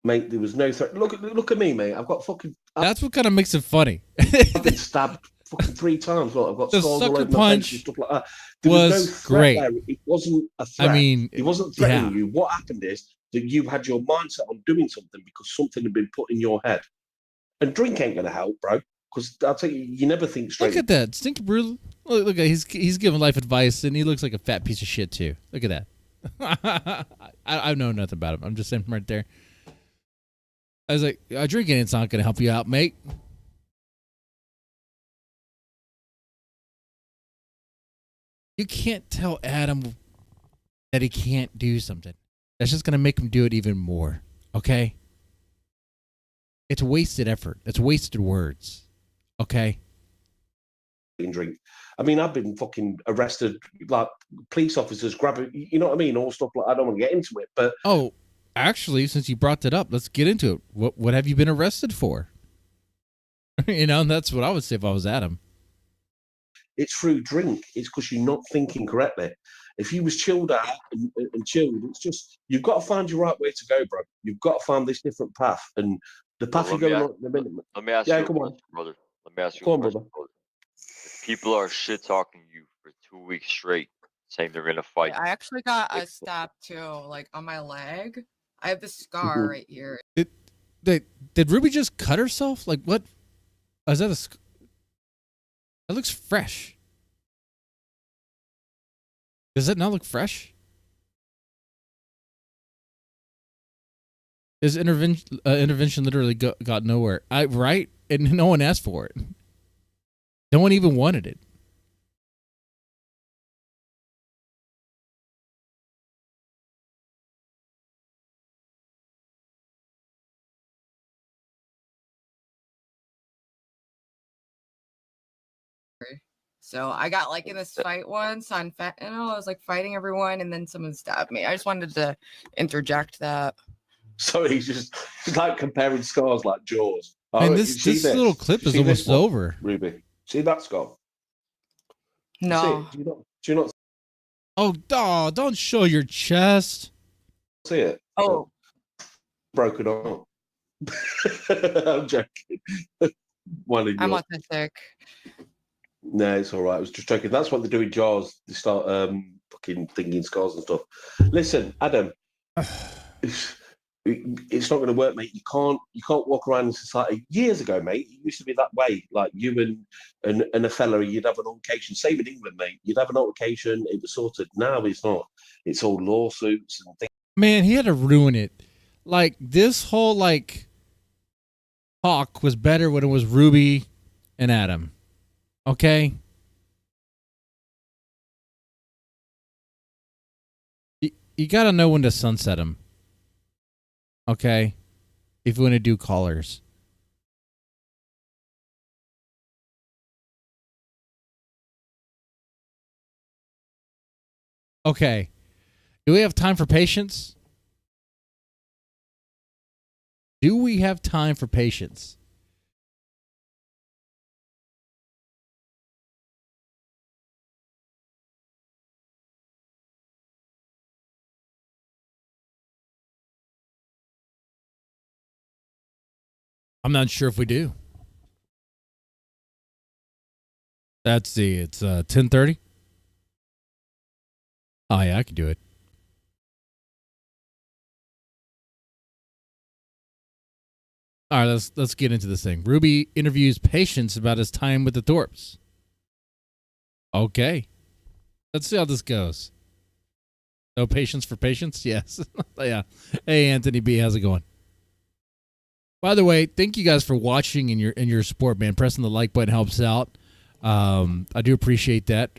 mate. There was no threat. Look at me, mate. I've got fucking. That's what kind of makes it funny. I've been stabbed fucking 3 times. Look, I've got the scars all over sucker my face and punch stuff like that. There was no threat great. there. It wasn't a threat. I mean, it wasn't threatening you. What happened is that you had your mindset on doing something because something had been put in your head. And drink ain't going to help, bro. Because I'll tell you, you never think straight. Look at that. Stinky Brew. Look at he's giving life advice, and he looks like a fat piece of shit, too. Look at that. I know nothing about him. I'm just saying from right there. I was like, drinking it's not going to help you out, mate. You can't tell Adam that he can't do something. That's just going to make him do it even more, okay? It's wasted effort. It's wasted words. Okay. Drink. I mean, I've been fucking arrested, like police officers grabbing, you know what I mean? All stuff like I don't want to get into it, but actually, since you brought that up, let's get into it. What have you been arrested for? You know, that's what I would say if I was Adam. It's through drink. It's because you're not thinking correctly. If you was chilled out and chilled, it's just you've got to find your right way to go, bro. You've got to find this different path, and the path you're going on in a minute. Let me ask you a question, brother. Let me ask you a question, brother. If people are shit talking you for 2 weeks straight, saying they're gonna fight. I actually got a stab too, like on my leg. I have this scar right here. Did Ruby just cut herself? Like what? Is that a? That looks fresh. Does that not look fresh? His intervention literally got nowhere. Right? And no one asked for it. No one even wanted it. So I got like in this fight once on fentanyl. I was like fighting everyone, and then someone stabbed me. I just wanted to interject that. So he's like comparing scars like Jaws. And this little clip is almost over. Ruby, see that scar? No. Do you not? Oh, don't show your chest. See it? Oh. Broken arm. I'm joking. I'm autistic. No, it's all right. I was just joking. That's what they do in Jaws. They start fucking thinking scars and stuff. Listen, Adam, it's not going to work, mate. You can't walk around in society. Years ago, mate, it used to be that way. Like you and a fella, you'd have an altercation. Same in England, mate. You'd have an altercation. It was sorted. Now it's not. It's all lawsuits and things. Man, he had to ruin it. Like this whole talk was better when it was Ruby and Adam. Okay. You got to know when to sunset him. Okay. If you want to do callers. Okay. Do we have time for patience? Do we have time for patience? I'm not sure if we do. It's 10:30. Oh yeah, I can do it. All right, let's get into this thing. Ruby interviews Patience about his time with the Thorps. Okay. Let's see how this goes. No patience for patience? Yes. Yeah. Hey Anthony B, how's it going? By the way, thank you guys for watching and your support, man. Pressing the like button helps out. I do appreciate that.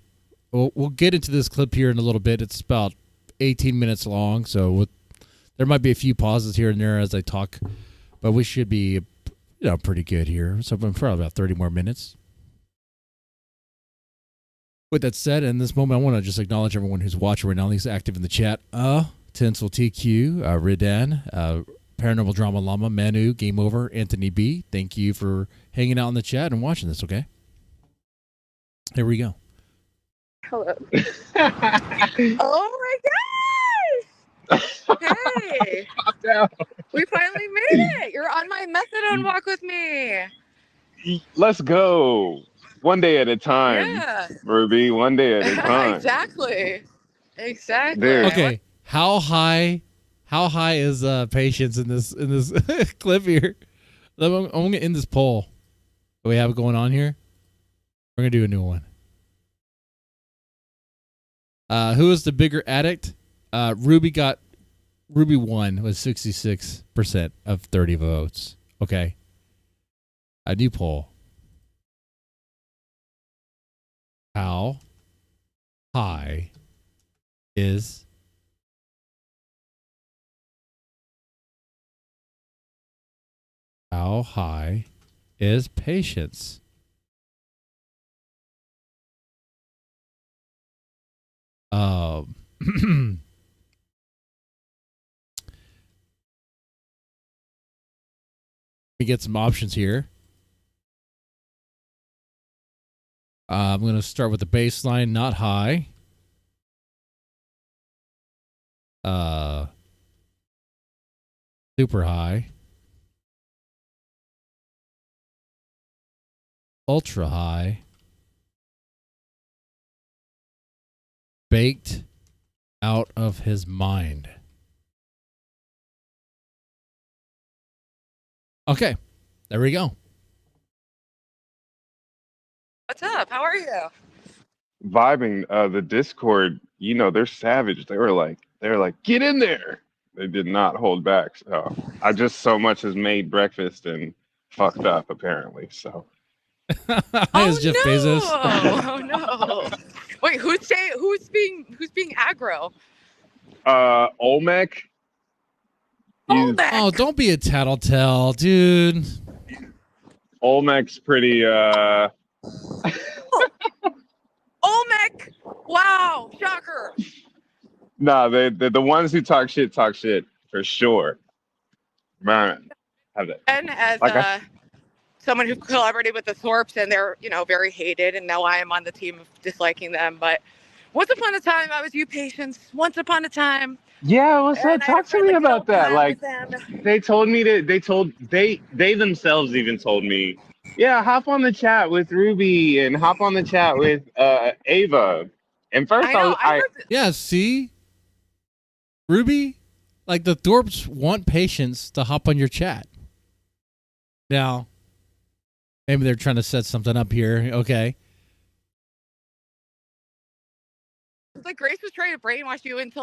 We'll get into this clip here in a little bit. It's about 18 minutes long, so there might be a few pauses here and there as I talk, but we should be, pretty good here. So I'm probably about 30 more minutes. With that said, in this moment, I want to just acknowledge everyone who's watching right now. Who's active in the chat. Tinsel TQ, Ridan, Paranormal Drama Llama, Manu, Game Over, Anthony B. Thank you for hanging out in the chat and watching this. Okay. Here we go. Hello. Oh my gosh! Hey, we finally made it. You're on my methadone walk with me. Let's go. One day at a time, Yeah. Ruby. One day at a time. Exactly. Dude. Okay. How high is Patience in this clip here? I'm gonna end this poll that we have going on here. We're gonna do a new one. Who is the bigger addict? Ruby won with 66% of 30 votes. Okay. A new poll. How high is Patience? Let me get some options here. I'm going to start with the baseline, not high. Super high. Ultra high. Baked out of his mind. Okay, there we go. What's up? How are you? Vibing. The Discord, they're savage. They were like, get in there. They did not hold back. So I just so much as made breakfast and fucked up apparently. So. Hi, it's Jeff Bezos. Oh no! Wait, who's being aggro? Olmec. Olmec. Oh, don't be a tattletale, dude. Olmec's pretty. Olmec! Wow, shocker. Nah, the ones who talk shit for sure. Man, have that. And as someone who collaborated with the Thorps, and they're very hated, and now I am on the team of disliking them. But once upon a time, I was you, Patience. Once upon a time. Yeah, what's up? Talk to me about that. Like, they themselves even told me, yeah, hop on the chat with Ruby and hop on the chat with Ava. And first yeah, see, Ruby, like the Thorps want Patience to hop on your chat. Now, maybe they're trying to set something up here. Okay. Like Grace was trying to brainwash you into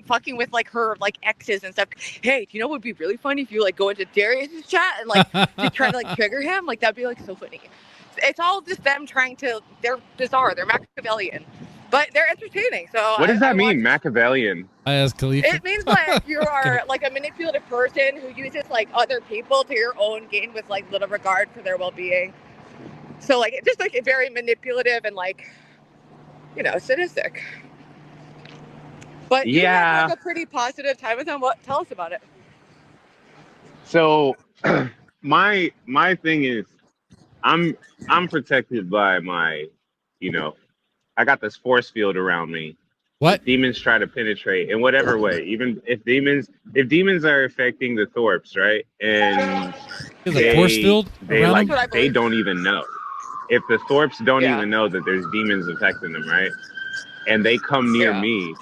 fucking with her exes and stuff. Hey, do you know what would be really funny if you go into Darius's chat and just try to trigger him? That'd be so funny. It's all just them they're bizarre, they're Machiavellian, but they're entertaining. So what does that mean, Machiavellian? I asked Khalifa. It means you are a manipulative person who uses other people to your own gain with little regard for their well-being. So just very manipulative and sadistic. But you Yeah. had like a pretty positive time with them. Tell us about it. So my thing is I'm protected by my, you know, I got this force field around me. What? If demons try to penetrate in whatever way, even if demons are affecting the Thorps, right? And There's a force field they around like them? they don't even know. If the Thorps don't Yeah. even know that there's demons affecting them, right? And they come near Yeah. me,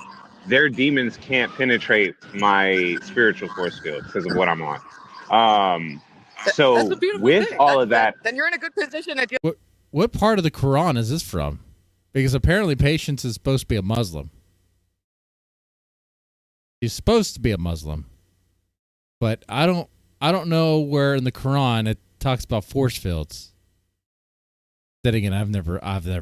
their demons can't penetrate my spiritual force field because of what I'm on. That's So a beautiful with thing. all of that, Then you're in a good position to deal. What part of the Quran is this from? Because apparently Patience is supposed to be a Muslim. She's supposed to be a Muslim. But I don't know where in the Quran it talks about force fields. Then again, I've never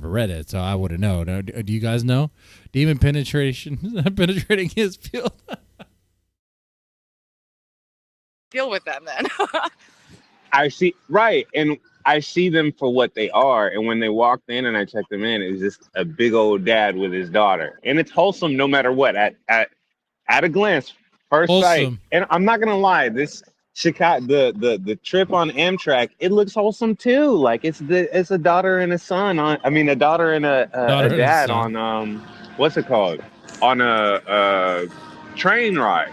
read it, so I wouldn't know. Do you guys know? Demon penetration penetrating his field. Deal with them then. I see and I see them for what they are. And when they walked in and I checked them in, it was just a big old dad with his daughter, and it's wholesome no matter what. At a glance, first sight, Wholesome. and I'm not gonna lie, this Chicago, the trip on Amtrak, it looks wholesome too. Like it's a daughter and a son on. I mean, a daughter and a dad on what's it called, on a train ride.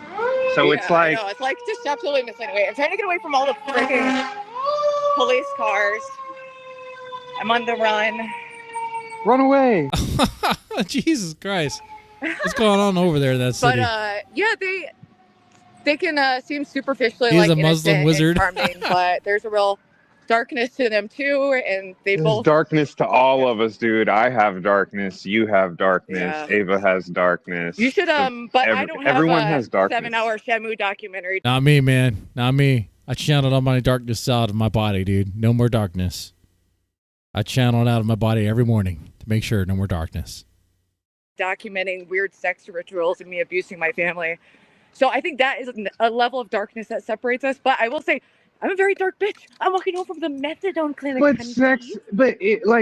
So Yeah, it's like, I know. It's like just absolutely missing away. I'm trying to get away from all the freaking police cars. I'm on the run. run away. Jesus Christ. What's going on over there in that city? But yeah, they can seem superficially He's like a Muslim innocent wizard. and charming, but there's a real darkness to them too, and they There's both. darkness to all of us, dude. I have darkness. You have darkness. Yeah. Ava has darkness. You should but I don't have everyone a has darkness. 7-hour Shamu documentary. Not me, man. Not me. I channeled all my darkness out of my body, dude. No more darkness. I channel it out of my body every morning to make sure no more darkness. Documenting weird sex rituals and me abusing my family. So I think that is a level of darkness that separates us. But I will say, I'm a very dark bitch. I'm walking home from the methadone clinic. But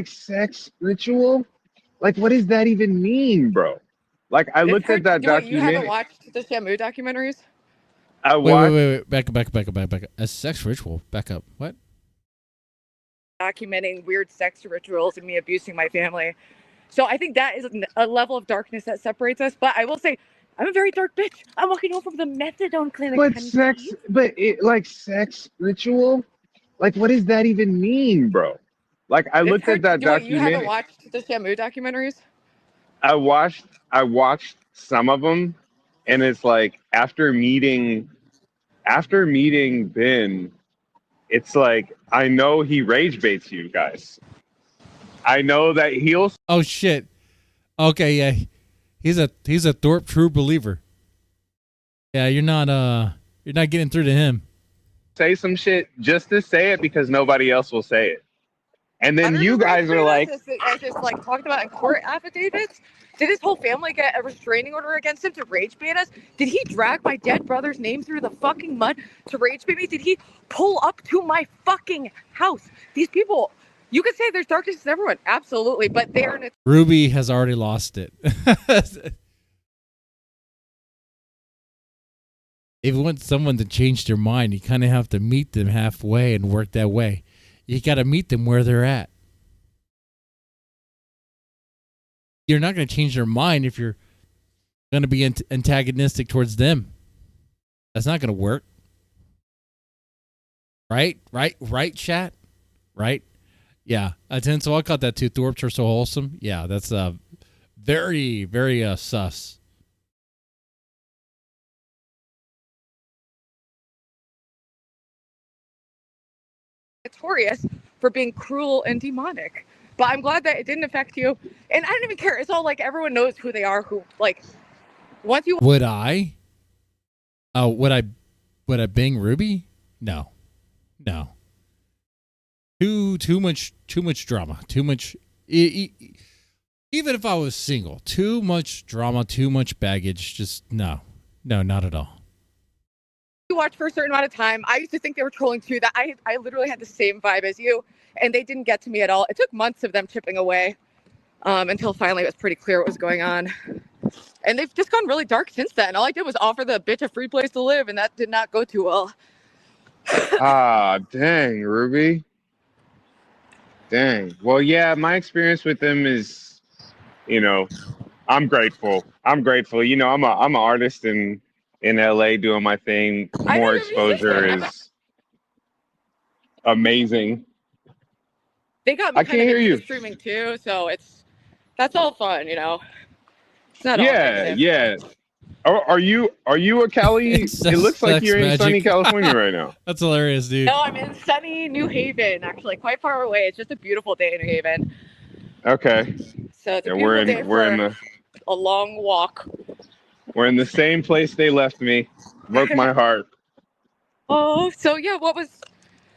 sex ritual? Like, what does that even mean, bro? Like, I looked at that You haven't documentary. watched the Shamu documentaries? I watched. Wait. Back up. A sex ritual. Back up. What? Documenting weird sex rituals and me abusing my family. So I think that is a level of darkness that separates us. But I will say, I'm a very dark bitch. I'm walking home from the methadone clinic. But sex ritual? Like, what does that even mean, bro? Like, I looked at that documentary. You haven't watched the Shamu documentaries? I watched some of them, and it's like after meeting Ben, it's like I know he rage baits you guys. I know that he'll Oh shit. Okay, yeah. He's a Thorpe true believer. Yeah, you're not getting through to him. say some shit just to say it because nobody else will say it. And then you guys are like, I just like talked about in court affidavits. Did his whole family get a restraining order against him to rage bait us? Did he drag my dead brother's name through the fucking mud to rage bait me? Did he pull up to my fucking house? These people, you could say there's darkness in everyone, absolutely, but they're in a Ruby has already lost it. If you want someone to change their mind, you kind of have to meet them halfway and work that way. You got to meet them where they're at. You're not going to change their mind if you're going to be antagonistic towards them. That's not going to work. Right, chat? Right? Yeah. So I caught that too. Thorps are so wholesome. Yeah, that's very, very sus. notorious for being cruel and demonic. But I'm glad that it didn't affect you. And I don't even care. It's all like everyone knows who they are, who like once you Would I? Oh, would I bang Ruby? No. Too much drama. Too much even if I was single, too much drama, too much baggage, just no, not at all. watch for a certain amount of time, I used to think they were trolling too. That I literally had the same vibe as you, and they didn't get to me at all. It took months of them chipping away until finally it was pretty clear what was going on. And they've just gone really dark since then. All I did was offer the bitch a free place to live, and that did not go too well. Ah, dang, Ruby. Dang. Well, yeah, my experience with them is, you know, I'm grateful. I'm grateful. You know, I'm an artist in LA doing my thing. I know More you're a musician. exposure is amazing. They got me I kind can't of hear into you. the streaming too, so that's all fun, you know. It's not all Yeah, negative. yeah. Are you a Cali? It's It looks like sex you're in sunny magic. California right now. That's hilarious, dude. No, I'm in sunny New Haven, actually, quite far away. It's just a beautiful day in New Haven. Okay. So it's a Yeah, beautiful day we're in for the a long walk. we're in the same place they left me. Broke my heart. Oh, so yeah,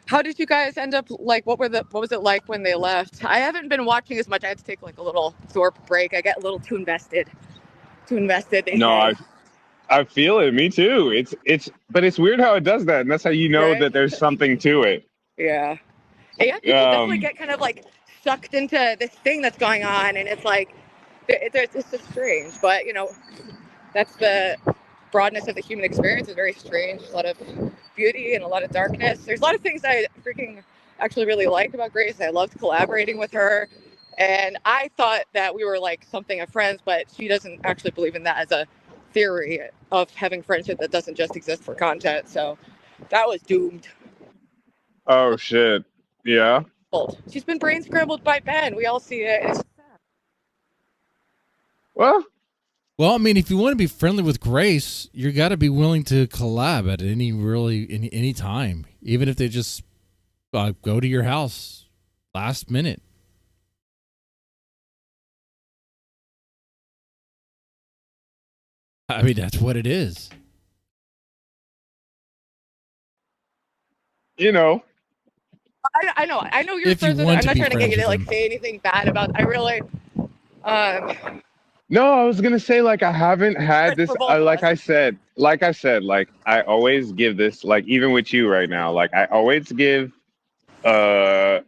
how did you guys end up, like, what was it like when they left? I haven't been watching as much. I had to take like a little Thorpe break. I get a little too invested. They No, say. I feel it. Me too. But it's weird how it does that, and that's how you know Right? that there's something to it. Yeah. And yeah, people definitely get kind of like sucked into this thing that's going on, and it's like, it's just strange. But, you know, that's the broadness of the human experience is very strange. A lot of beauty and a lot of darkness. There's a lot of things I freaking actually really like about Grace. I loved collaborating with her. And I thought that we were like something of friends, but she doesn't actually believe in that as a theory of having friendship that doesn't just exist for content. So that was doomed. Oh shit. Yeah. She's been brain scrambled by Ben. We all see it. It's sad. Well, I mean, if you want to be friendly with Grace, you got to be willing to collab at any time, even if they just go to your house last minute. I mean, that's what it is. you know, I know you're If you friends with her. want I'm to not be trying to get you to friends like with say anything bad about. I really, no, I was gonna say like I haven't had this. For both of Like us. I said, like I always give this. Like even with you right now, like I always give, like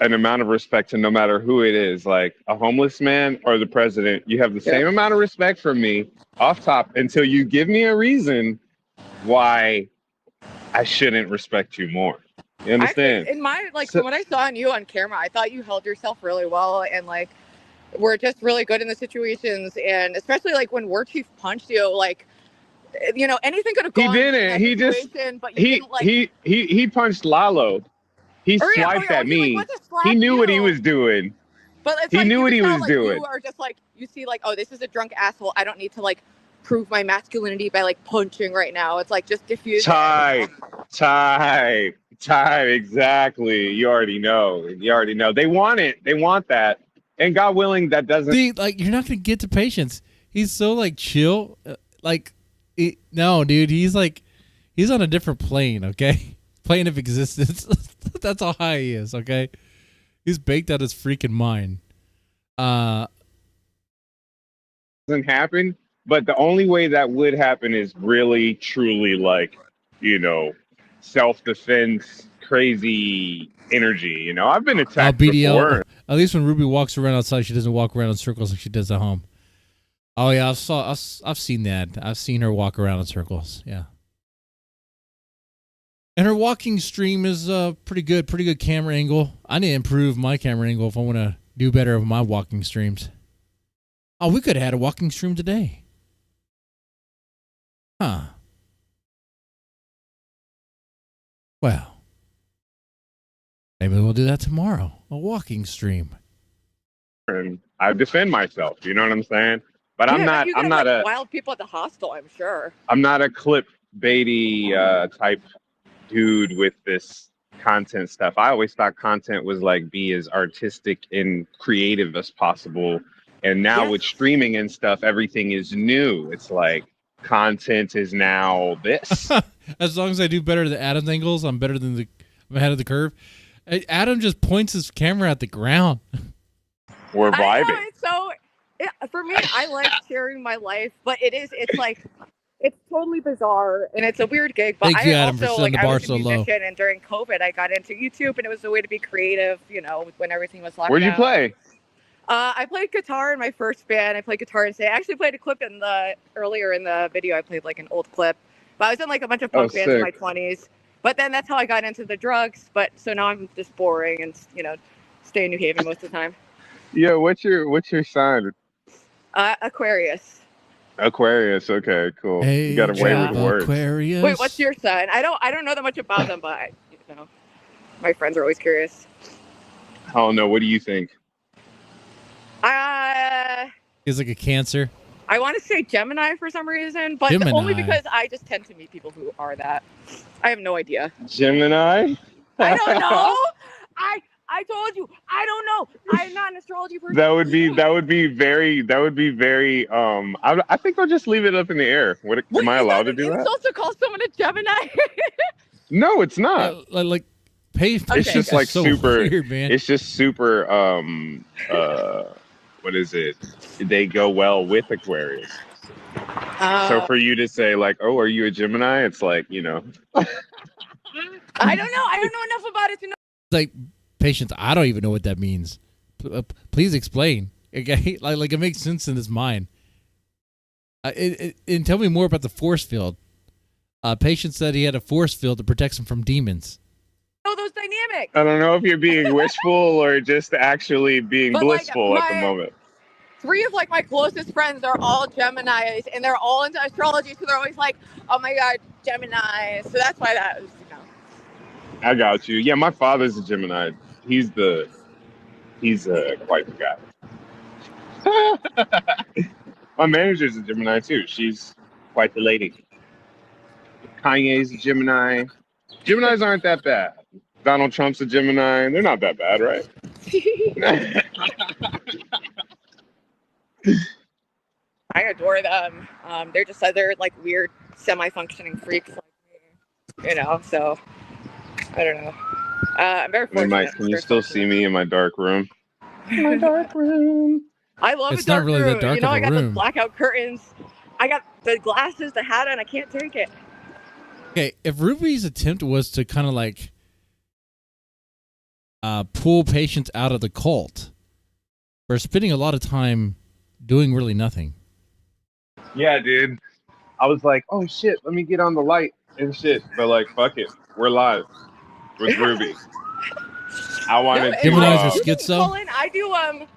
an amount of respect to no matter who it is, like a homeless man or the president. You have the same amount of respect from me off top until you give me a reason why I shouldn't respect you more. You understand? Actually, in my from what I saw on you on camera, I thought you held yourself really well and like were just really good in the situations, and especially like when War Chief punched you, like, you know, anything could have gone. He didn't. In that He just situation, but you didn't, like, he punched Lalo. He swiped at me. He went to slap He knew what he you. was doing. But it's He like, knew you what can he tell, was like, doing. you are just like, you see like, oh, this is a drunk asshole. I don't need to like prove my masculinity by like punching right now. It's like just diffuse. Type. Exactly. You already know. They want it. They want that. And God willing, that doesn't. See, like, you're not gonna get to Patience. He's so like chill. No, dude. He's on a different plane. Okay, plane of existence. That's how high he is. Okay, he's baked out his freaking mind. Doesn't happen. But the only way that would happen is really, truly, like, you know, self-defense, crazy energy. You know, I've been attacked before. At least when Ruby walks around outside, she doesn't walk around in circles like she does at home. Oh yeah, I've seen that. I've seen her walk around in circles. Yeah. And her walking stream is pretty good camera angle. I need to improve my camera angle if I want to do better with my walking streams. Oh, we could have had a walking stream today. Huh. Well, maybe we'll do that tomorrow. A walking stream. And I defend myself. You know what I'm saying? But I'm not. I'm not like, wild people at the hostel. I'm sure. I'm not a clickbaity type dude with this content stuff. I always thought content was like be as artistic and creative as possible. And now with streaming and stuff, everything is new. It's like content is now this. As long as I do better than Adam's angles, I'm better than I'm ahead of the curve. Adam just points his camera at the ground. We're vibing. For me, I like sharing my life, but it's like, it's totally bizarre and it's a weird gig. But Thank you, I Adam, for also setting the bar I was a so low. musician, and during COVID, I got into YouTube, and it was a way to be creative. You know, when everything was locked down. Where'd you play? I played guitar in my first band. I played guitar and I actually played a clip earlier in the video. I played like an old clip, but I was in like a bunch of punk bands in my 20s. But then that's how I got into the drugs. But so now I'm just boring and stay in New Haven most of the time. Yeah, what's your sign? Aquarius. Aquarius. Okay, cool. Hey, You got away with the words. Aquarius. Wait, what's your sign? I don't know that much about them, but my friends are always curious. Oh no, what do you think? He's like a Cancer. I want to say Gemini for some reason, but Gemini. only because I just tend to meet people who are that. I have no idea. Gemini? I don't know. I told you. I don't know. I'm not an astrology person. That would be very I think I'll just leave it up in the air. Am I allowed to do that? Insult to call someone a Gemini? No, it's not. Like pay. It's just like so super weird, man. It's just super what is it? They go well with Aquarius. So for you to say like, "Oh, are you a Gemini?" It's like, I don't know. I don't know enough about it to know. Like, patience. I don't even know what that means. Please explain. Okay, like it makes sense in his mind. And tell me more about the force field. Patience said he had a force field that protects him from demons. Know those dynamics. I don't know if you're being wishful or just actually being blissful at the moment. 3 of like my closest friends are all Geminis, and they're all into astrology, so they're always like, "Oh my God, Gemini!" So that's why that was, I got you. Yeah, my father's a Gemini. He's quite the guy. My manager's a Gemini too. She's quite the lady. Kanye's a Gemini. Geminis aren't that bad. Donald Trump's a Gemini. They're not that bad, right? I adore them. They're just other like weird semi-functioning freaks like me, so I don't know. I'm very fortunate. Hey Mike, can you still see me in my dark room? My dark room. I love It's a dark not really room. that dark of I a got the room. blackout curtains. I got the glasses, the hat, and I can't take it. Okay, if Ruby's attempt was to kind of like pull patients out of the cult, we're spending a lot of time doing really nothing. Yeah, dude. I was like, oh shit, let me get on the light and shit. But like, fuck it. We're live with Ruby. I wanted to. Geminis are schizo. Colin, I do oops,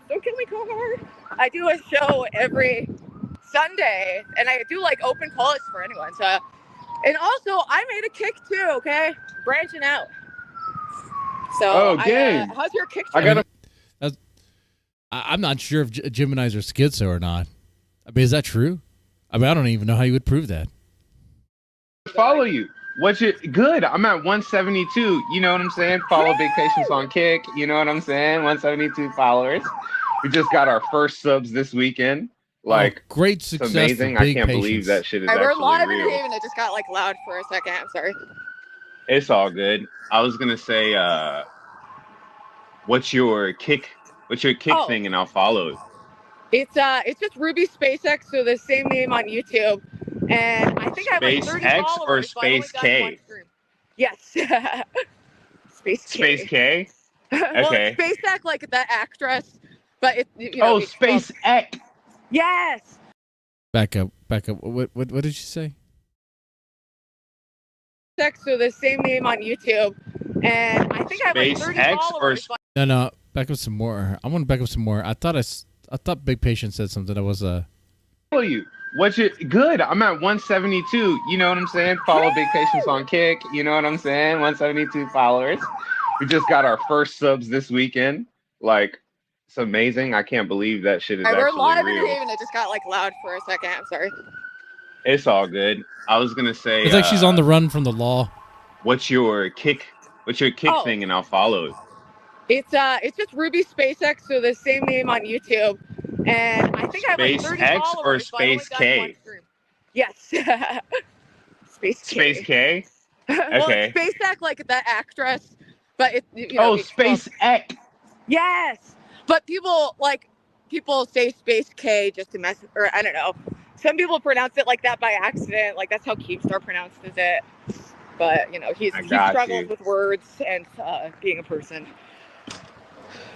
don't kill me, Colin. I do a show every Sunday, and I do like open calls for anyone. So, and also I made a kick too. Okay, branching out. So, okay. How's your kick? I got a. I'm not sure if Geminis are schizo or not. I mean, is that true? I mean, I don't even know how you would prove that. Follow you. What's your good? I'm at 172. You know what I'm saying? Follow Big Patience on Kick. You know what I'm saying? 172 followers. We just got our first subs this weekend. Like, great it's success. amazing. For I Big can't Patience. believe that shit is We're actually live in real. Haven. It just got like loud for a second. I'm sorry. It's all good. I was gonna say, what's your kick? What's your kick thing? And I'll follow it. It's just Ruby SpaceX, so the same name on YouTube. And I think I have like 30 SpaceX followers. or Space K? Yes. Space K. Space K? Well, Okay. it's SpaceX, like the actress, but it. SpaceX. Yes. Back up. What did you say? So the same name on YouTube, and I think I have like 30 SpaceX followers. or No. Back up some more. I want to back up some more. I thought Big Patience said something that was follow you. What's your good? I'm at 172. You know what I'm saying? Follow Big Patience on Kick. You know what I'm saying? 172 followers. We just got our first subs this weekend. Like, it's amazing. I can't believe that shit is We're actually live real. in Haven. It just got like loud for a second. I'm sorry. It's all good. I was gonna say. it's like she's on the run from the law. What's your kick? What's your kick thing? And I'll follow it. It's just Ruby SpaceX, so the same name on YouTube, and I think I have like 30 SpaceX followers. or but I only Space done K? one stream. Yes. Space K. Space K? Well, Okay. it's SpaceX, like the actress, but it. SpaceX. Yes, but people say Space K just to mess, or I don't know. Some people pronounce it like that by accident. Like that's how Keemstar pronounces it. But he struggles with words and being a person.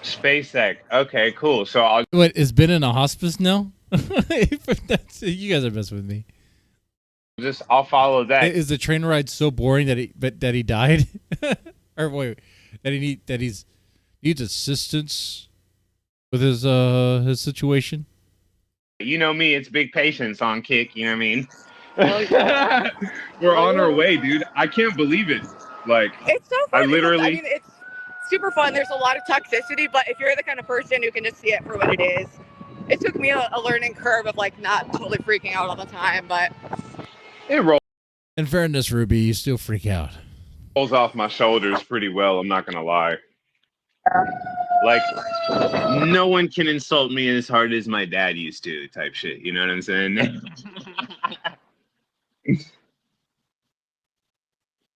SpaceX. Okay, cool. So I'll What, has been in a hospice now? You guys are messing with me. I'll follow that. Is the train ride so boring that he died? Or wait, that he's needs assistance with his situation? You know me, it's big patience on Kick, you know what I mean? Oh, yeah. We're on our way, dude. I can't believe it. Like, It's so fun. I literally- I mean, it's super fun. There's a lot of toxicity, but if you're the kind of person who can just see it for what it is, it took me a learning curve of like not totally freaking out all the time, but it rolls In fairness, Ruby, you still freak out. off my shoulders pretty well, I'm not gonna lie. Like, no one can insult me as hard as my dad used to, type shit. You know what I'm saying?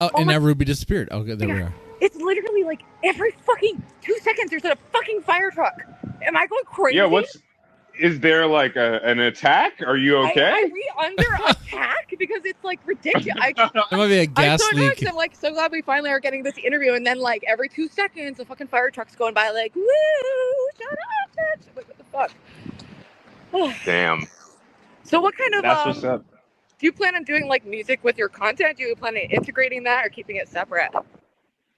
Oh, and now Ruby disappeared. Okay, there we are. it's literally like every fucking 2 seconds there's a fucking fire truck. Am I going crazy? Yeah, is there like an attack? Are you okay? Are we under attack? Because it's like ridiculous. There might be a gas I'm so leak. nuts. I'm like so glad we finally are getting this interview, and then like every 2 seconds, a fucking fire truck's going by, like, woo, shut up, bitch. Like, what the fuck? Damn. So what kind of That's what's up. do you plan on doing like music with your content? Do you plan on integrating that or keeping it separate?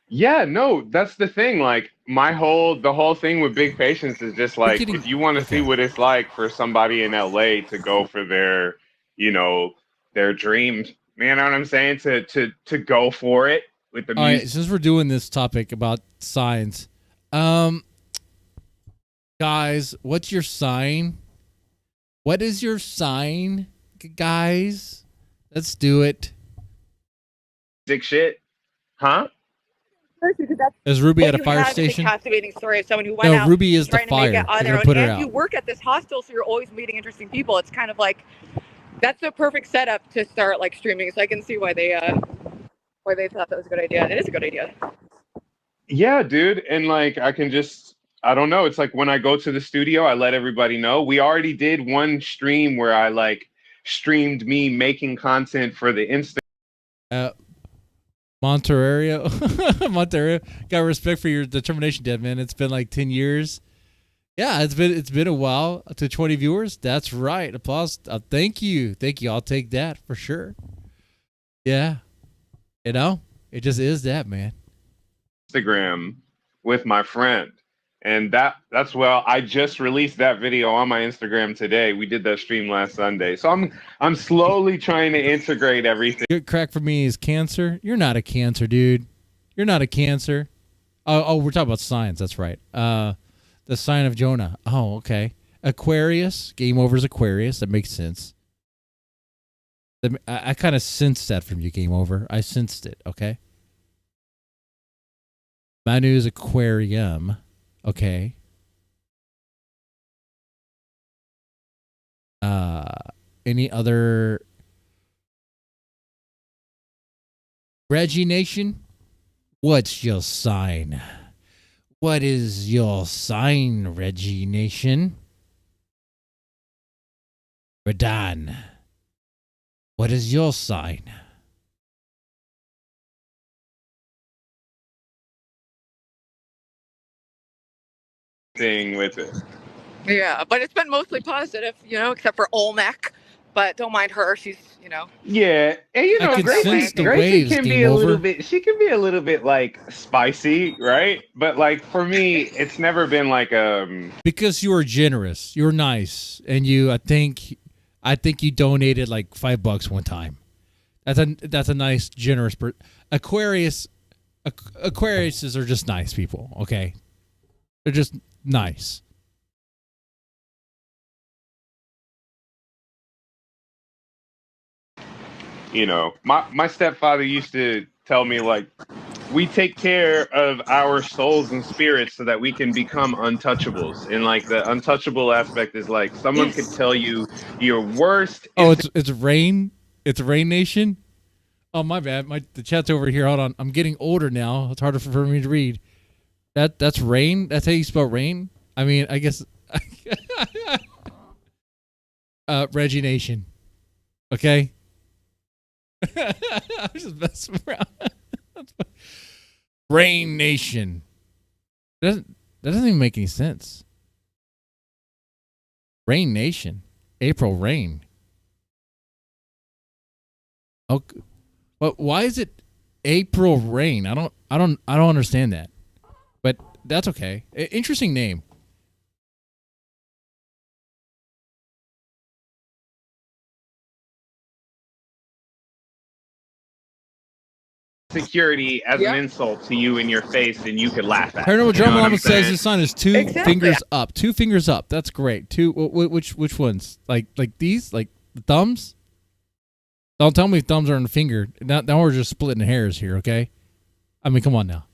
Yeah, no, that's the thing. Like the whole thing with Big Patience is just like, if you want to see what it's like for somebody in LA to go for their, their dreams, you know what I'm saying? To go for it with the music. All right, since we're doing this topic about signs, guys, what's your sign? What is your sign, guys? Let's do it. Sick shit, huh? Because that's Is Ruby what at a you fire have is station? a captivating story of someone who went No, out Ruby is the trying to make fire. it on They're their gonna own. put her And out. you work at this hostel, so you're always meeting interesting people. It's kind of like that's the perfect setup to start like streaming. So I can see why they thought that was a good idea. It is a good idea. Yeah, dude. And like, I don't know. It's like when I go to the studio, I let everybody know. We already did one stream where I like streamed me making content for the Insta. Monterrey. Got respect for your determination, Dad, man. It's been like 10 years. Yeah, it's been a while. To 20 viewers. That's right. Applause. Thank you. I'll take that for sure. Yeah. It just is that, man. Instagram with my friend. And that's I just released that video on my Instagram today. We did that stream last Sunday. So I'm slowly trying to integrate everything. Your crack for me is cancer. You're not a cancer, dude. You're not a cancer. Oh, we're talking about signs. That's right. The sign of Jonah. Oh, okay. Aquarius. Game Over's Aquarius. That makes sense. I kind of sensed that from you, Game Over. I sensed it. Okay. Manu's Aquarium. Okay. Any other? Reggie Nation, what's your sign? What is your sign, Reggie Nation? Radan, what is your sign? Thing with it. Yeah, but it's been mostly positive, except for Olmec. But don't mind her; she's, Yeah, and I can sense the Gracie waves, can be Game a little Over. bit. She can be a little bit like spicy, right? But like for me, it's never been like Because you were generous, you were nice, and I think you donated like $5 one time. That's a nice, generous. Aquariuses are just nice people. Okay, they're just nice. My stepfather used to tell me like, we take care of our souls and spirits so that we can become untouchables. And like the untouchable aspect is like someone could tell you your worst. Oh, it's rain. It's Rain Nation. Oh, my bad. The chat's over here. Hold on. I'm getting older now. It's harder for me to read. That's rain. That's how you spell rain. I mean, I guess. Reggie Nation. Okay. I'm just messing around. Rain Nation. That That doesn't even make any sense. Rain Nation, April Rain. Okay, but why is it April Rain? I don't understand that. But that's okay. Interesting name. Security as an insult to you in your face, and you could laugh at. Paranormal You know Drama what I'm Llama says saying? his sign is two Exactly. fingers up. 2 fingers up. That's great. Which ones? Like these? Like the thumbs? Don't tell me thumbs are on the finger. Now we're just splitting hairs here, okay? I mean, come on now.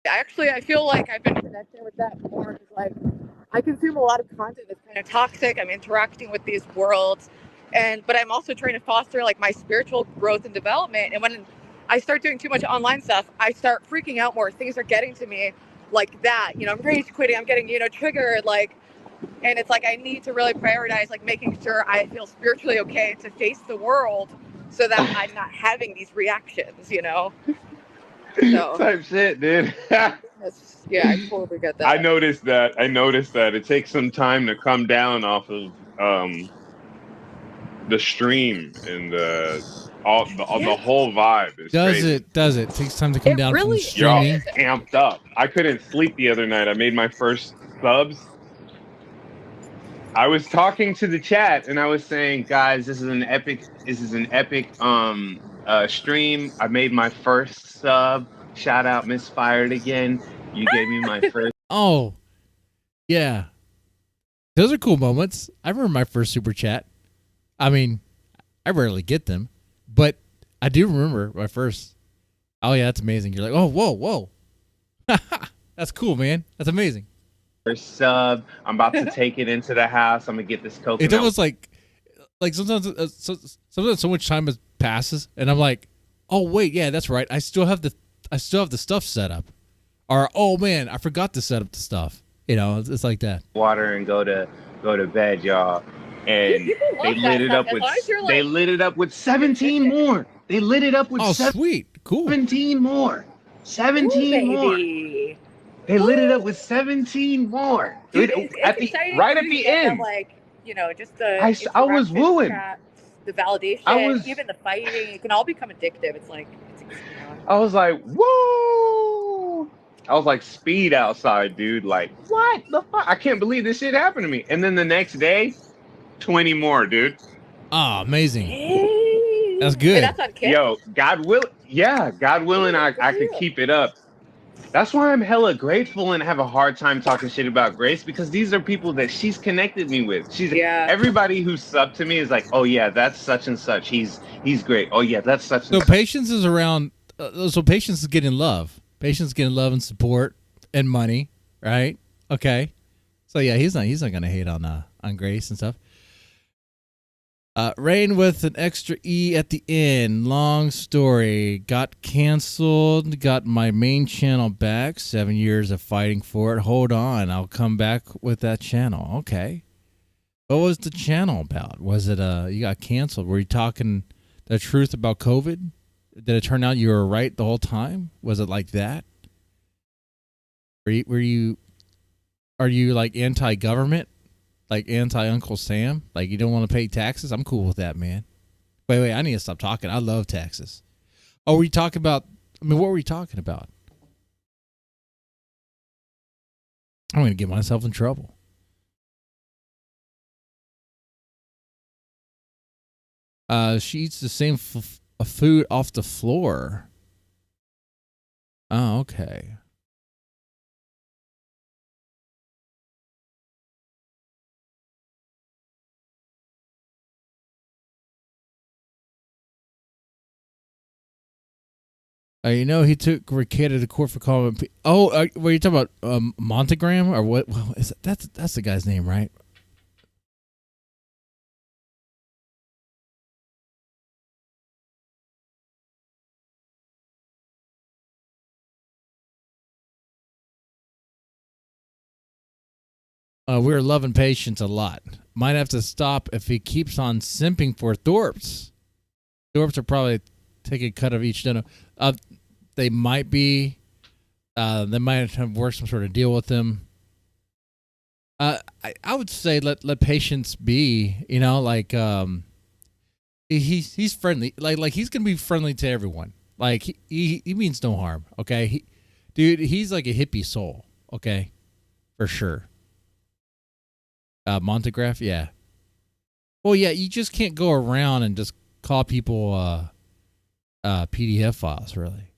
Actually, I feel like I've been connecting with that more. 'Cause, like, I consume a lot of content that's kind of toxic. I'm interacting with these worlds, but I'm also trying to foster like my spiritual growth and development. And when I start doing too much online stuff, I start freaking out more. Things are getting to me like that. You know, I'm rage quitting. I'm getting triggered. And it's like I need to really prioritize like making sure I feel spiritually okay to face the world, so that I'm not having these reactions. So Type shit, dude. yeah, I totally get that. I noticed that. It takes some time to come down off of the stream and the whole vibe. Is crazy. Does it? Takes time to come down really from Y'all streaming. amped up. I couldn't sleep the other night. I made my first subs. I was talking to the chat and I was saying, guys, this is an epic stream. I made my first sub. Shout out Misfired again. You gave me my first. Oh, yeah. Those are cool moments. I remember my first super chat. I mean, I rarely get them, but I do remember my first. Oh yeah, that's amazing. You're like, oh, whoa. That's cool, man. That's amazing. First sub. I'm about to take it into the house. I'm gonna get this coconut. It's almost like sometimes so much time passes, and I'm like, oh wait, yeah, that's right. I still have the stuff set up, or oh man, I forgot to set up the stuff. It's like that. Water and go to bed, y'all. And they lit it up with 17 more. They lit it up with Oh, sweet, cool. 17 more. 17 more. They lit it up with 17 more. Dude, Right it's at the end. Just the I was interaction wooing. chats, the validation, even the fighting. It can all become addictive. It's I was like, whoa. I was like, speed outside, dude. Like, what the fuck? I can't believe this shit happened to me. And then the next day, 20 more, dude. Oh, amazing. Hey. That's good. And that's on kids. Yo, God willing, I could keep it up. That's why I'm hella grateful and have a hard time talking shit about Grace, because these are people that she's connected me with. Everybody who's subbed to me is like, oh yeah, that's such and such. He's great. Oh yeah, that's such and So such. Patience is around. So Patience is getting love. Patience is getting love and support and money, right? Okay. So yeah, he's not gonna hate on Grace and stuff. Rain with an extra E at the end. Long story. Got canceled. Got my main channel back. 7 years of fighting for it. Hold on. I'll come back with that channel. Okay. What was the channel about? Was it you got canceled? Were you talking the truth about COVID? Did it turn out you were right the whole time? Was it like that? Are you like anti-government? Like anti-Uncle Sam? Like you don't want to pay taxes? I'm cool with that, man. Wait, I need to stop talking. I love taxes. Oh, were you talking about, what were we talking about? I'm going to get myself in trouble. She eats the same food off the floor. Oh, okay. He took Ricada to court for calling. Were you talking about Montagram or what? Well, that's the guy's name, right? We're loving Patience a lot. Might have to stop if he keeps on simping for Thorps. Thorps are probably taking a cut of each dinner. they might be. They might have worked some sort of deal with him. I would say let patience be. You know, like he's friendly. Like he's gonna be friendly to everyone. Like he means no harm. Okay, he's like a hippie soul. Okay, for sure. Montegraph, yeah. Well, yeah, you just can't go around and just call people PDF files, really.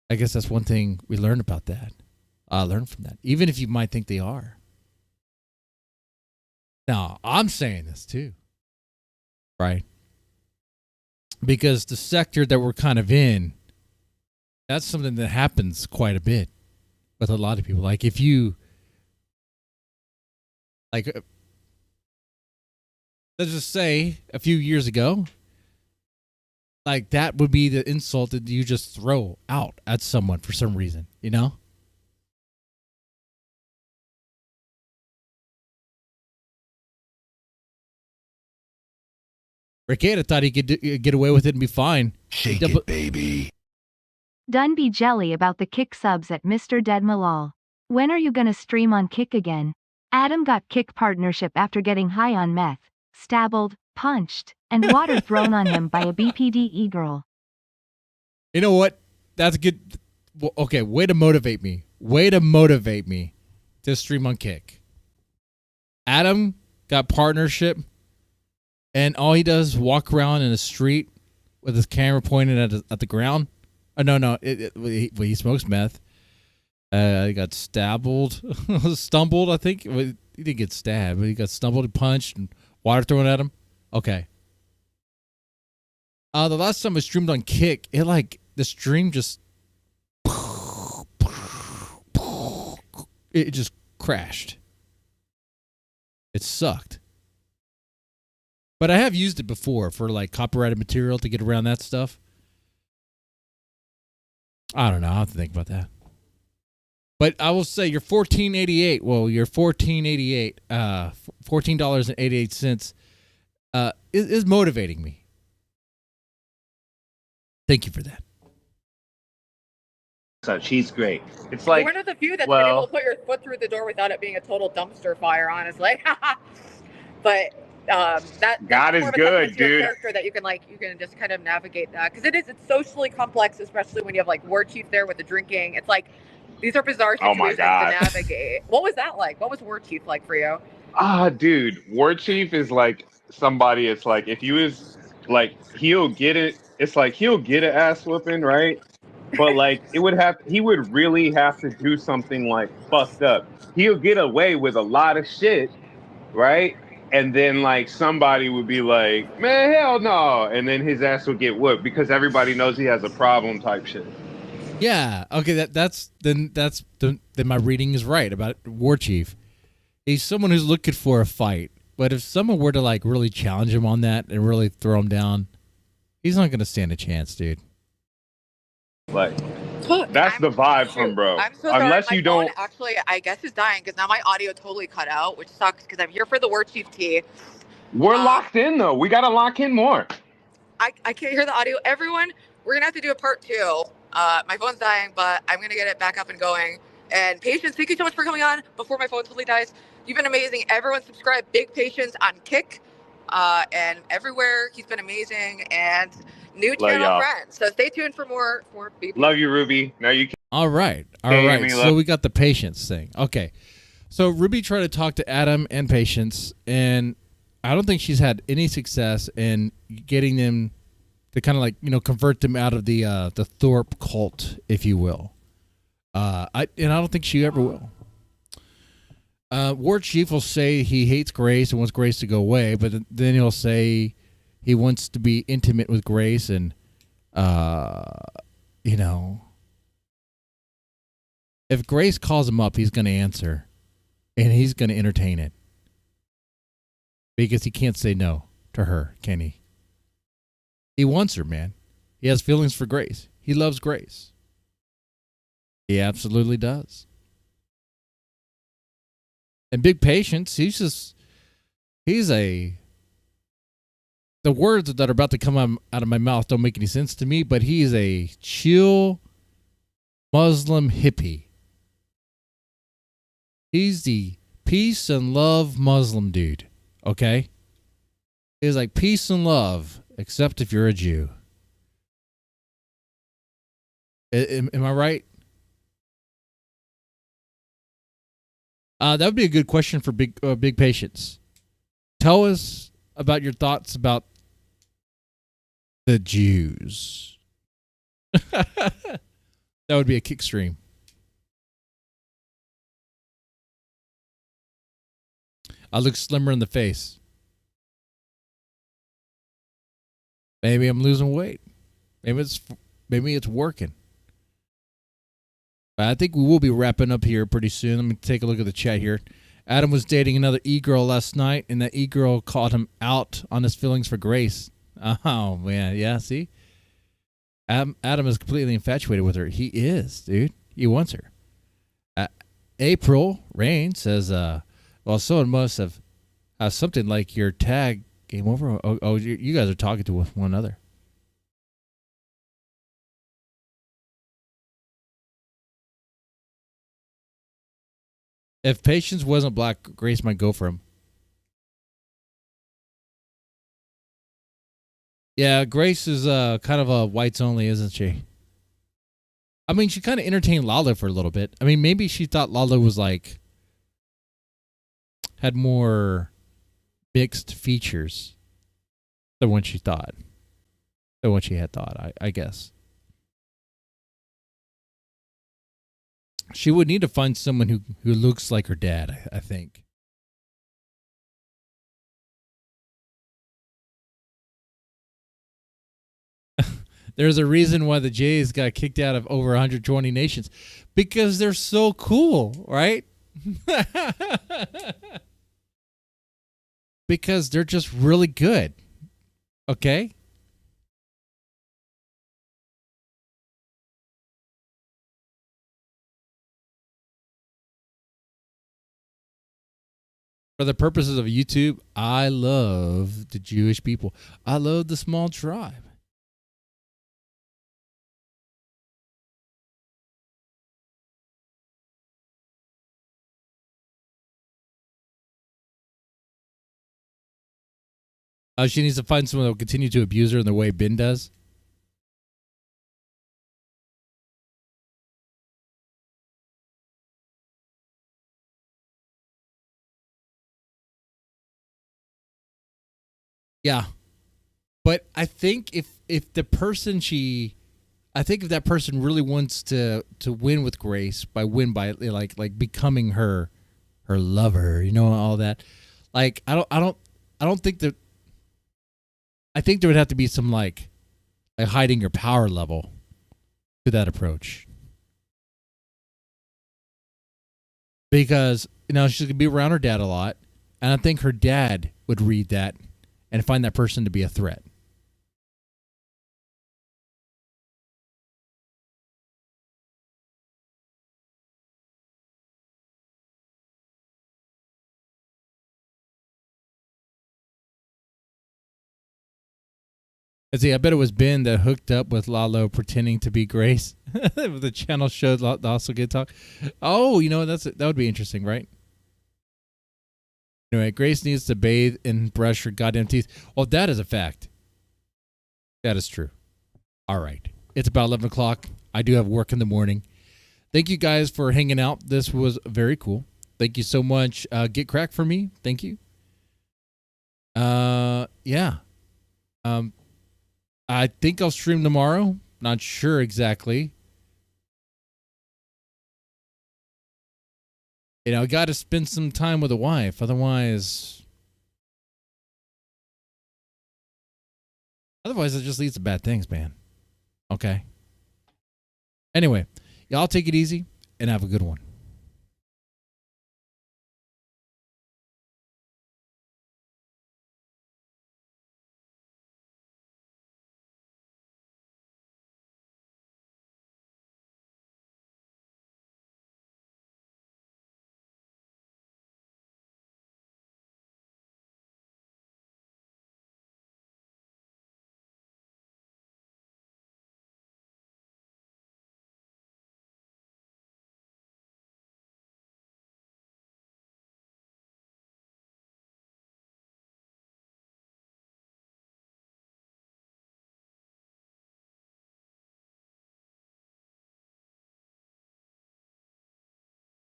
I guess that's one thing we learned about that. Learn from that, even if you might think they are. Now, I'm saying this too, right? Because the sector that we're kind of in, that's something that happens quite a bit with a lot of people. Like if you, like, let's just say a few years ago, like that would be the insult that you just throw out at someone for some reason, you know? Ricada thought he could get away with it and be fine. Shake it, baby. Done be jelly about the Kick subs at Mr. Dead Malal. When are you gonna stream on Kick again? Adam got Kick partnership after getting high on meth, stabbed, punched, and water thrown on him by a BPD girl. You know what? That's good. Okay, way to motivate me. Way to motivate me to stream on Kick. Adam got partnership, and all he does is walk around in the street with his camera pointed at the ground. Oh, no. He smokes meth. He got stumbled, I think. He didn't get stabbed, but he got stumbled and punched and water thrown at him. Okay. The last time I streamed on Kick, the stream just it just crashed. It sucked. But I have used it before for like copyrighted material to get around that stuff. I don't know. I'll have to think about that. But I will say your $14.88. Well, your $14.88, $14.88 is motivating me. Thank you for that. So she's great. It's You're like one of the few that's been able to put your foot through the door without it being a total dumpster fire, honestly. But that's God is more of a good, testament to your dude. character that you can just kind of navigate that, because it's socially complex, especially when you have like War Chief there with the drinking. It's like these are bizarre Oh situations my God. to navigate. What was that like? What was War Chief like for you? Dude, War Chief is like somebody. It's like if you was like he'll get it. It's like he'll get an ass whooping, right? But like he would really have to do something like fucked up. He'll get away with a lot of shit, right? And then like somebody would be like, man, hell no, and then his ass will get whooped because everybody knows he has a problem type shit. Yeah. Okay. Then my reading is right about War Chief. He's someone who's looking for a fight, but if someone were to like really challenge him on that and really throw him down, he's not going to stand a chance, dude. Like that's the vibe from bro. I'm so sorry. Unless My you phone don't. actually, I guess, is dying because now my audio totally cut out, which sucks because I'm here for the War Chief tea. We're locked in though. We gotta lock in more. I can't hear the audio. Everyone, we're gonna have to do a part 2. My phone's dying, but I'm gonna get it back up and going. And Patience, thank you so much for coming on before my phone totally dies. You've been amazing. Everyone subscribe. Big Patience on Kick and everywhere. He's been amazing and new channel friends. So stay tuned for more people. Love you, Ruby. Now you can. All right. So we got the Patience thing. Okay. So Ruby tried to talk to Adam and Patience, and I don't think she's had any success in getting them to kind of like, convert them out of the Thorp cult, if you will. I don't think she ever will. War Chief will say he hates Grace and wants Grace to go away, but then he'll say he wants to be intimate with Grace, and if Grace calls him up, he's going to answer, and he's going to entertain it because he can't say no to her, can he? He wants her, man. He has feelings for Grace. He loves Grace. He absolutely does. And Big Patience, the words that are about to come out of my mouth don't make any sense to me, but he is a chill, Muslim hippie. He's the peace and love Muslim dude. Okay? He's like peace and love, except if you're a Jew. Am I right? That would be a good question for big patients. Tell us about your thoughts about the Jews. That would be a kick stream. I look slimmer in the face. Maybe I'm losing weight. Maybe it's working. I think we will be wrapping up here pretty soon. Let me take a look at the chat here. Adam was dating another e-girl last night, and that e-girl called him out on his feelings for Grace. Oh, man. Yeah, see? Adam is completely infatuated with her. He is, dude. He wants her. April Rain says, well, someone must have something like your tag game over. Oh, you guys are talking to one another. If Patience wasn't black, Grace might go for him. Yeah, Grace is kind of a whites only, isn't she? I mean, she kind of entertained Lala for a little bit. I mean, maybe she thought Lala was like had more mixed features than what she thought. Than what she had thought, I guess. She would need to find someone who looks like her dad, I think. There's a reason why the Jays got kicked out of over 120 nations. Because they're so cool, right? Because they're just really good. Okay? For the purposes of YouTube, I love the Jewish people. I love the small tribe. She needs to find someone that will continue to abuse her in the way Ben does. Yeah. But I think if the person if that person really wants to win with Grace by like becoming her lover, you know, all that. Like I don't think that. I think there would have to be some like hiding your power level to that approach. Because, you know, she's going to be around her dad a lot. And I think her dad would read that and find that person to be a threat. See, I bet it was Ben that hooked up with Lalo pretending to be Grace. The channel showed the also good talk. Oh, you know, that would be interesting, right? Anyway, Grace needs to bathe and brush her goddamn teeth. Well, that is a fact. That is true. All right. It's about 11 o'clock. I do have work in the morning. Thank you guys for hanging out. This was very cool. Thank you so much. Get cracked for me. Thank you. Yeah. I think I'll stream tomorrow. Not sure exactly. You know, I got to spend some time with a wife. Otherwise, it just leads to bad things, man. Okay. Anyway, y'all take it easy and have a good one.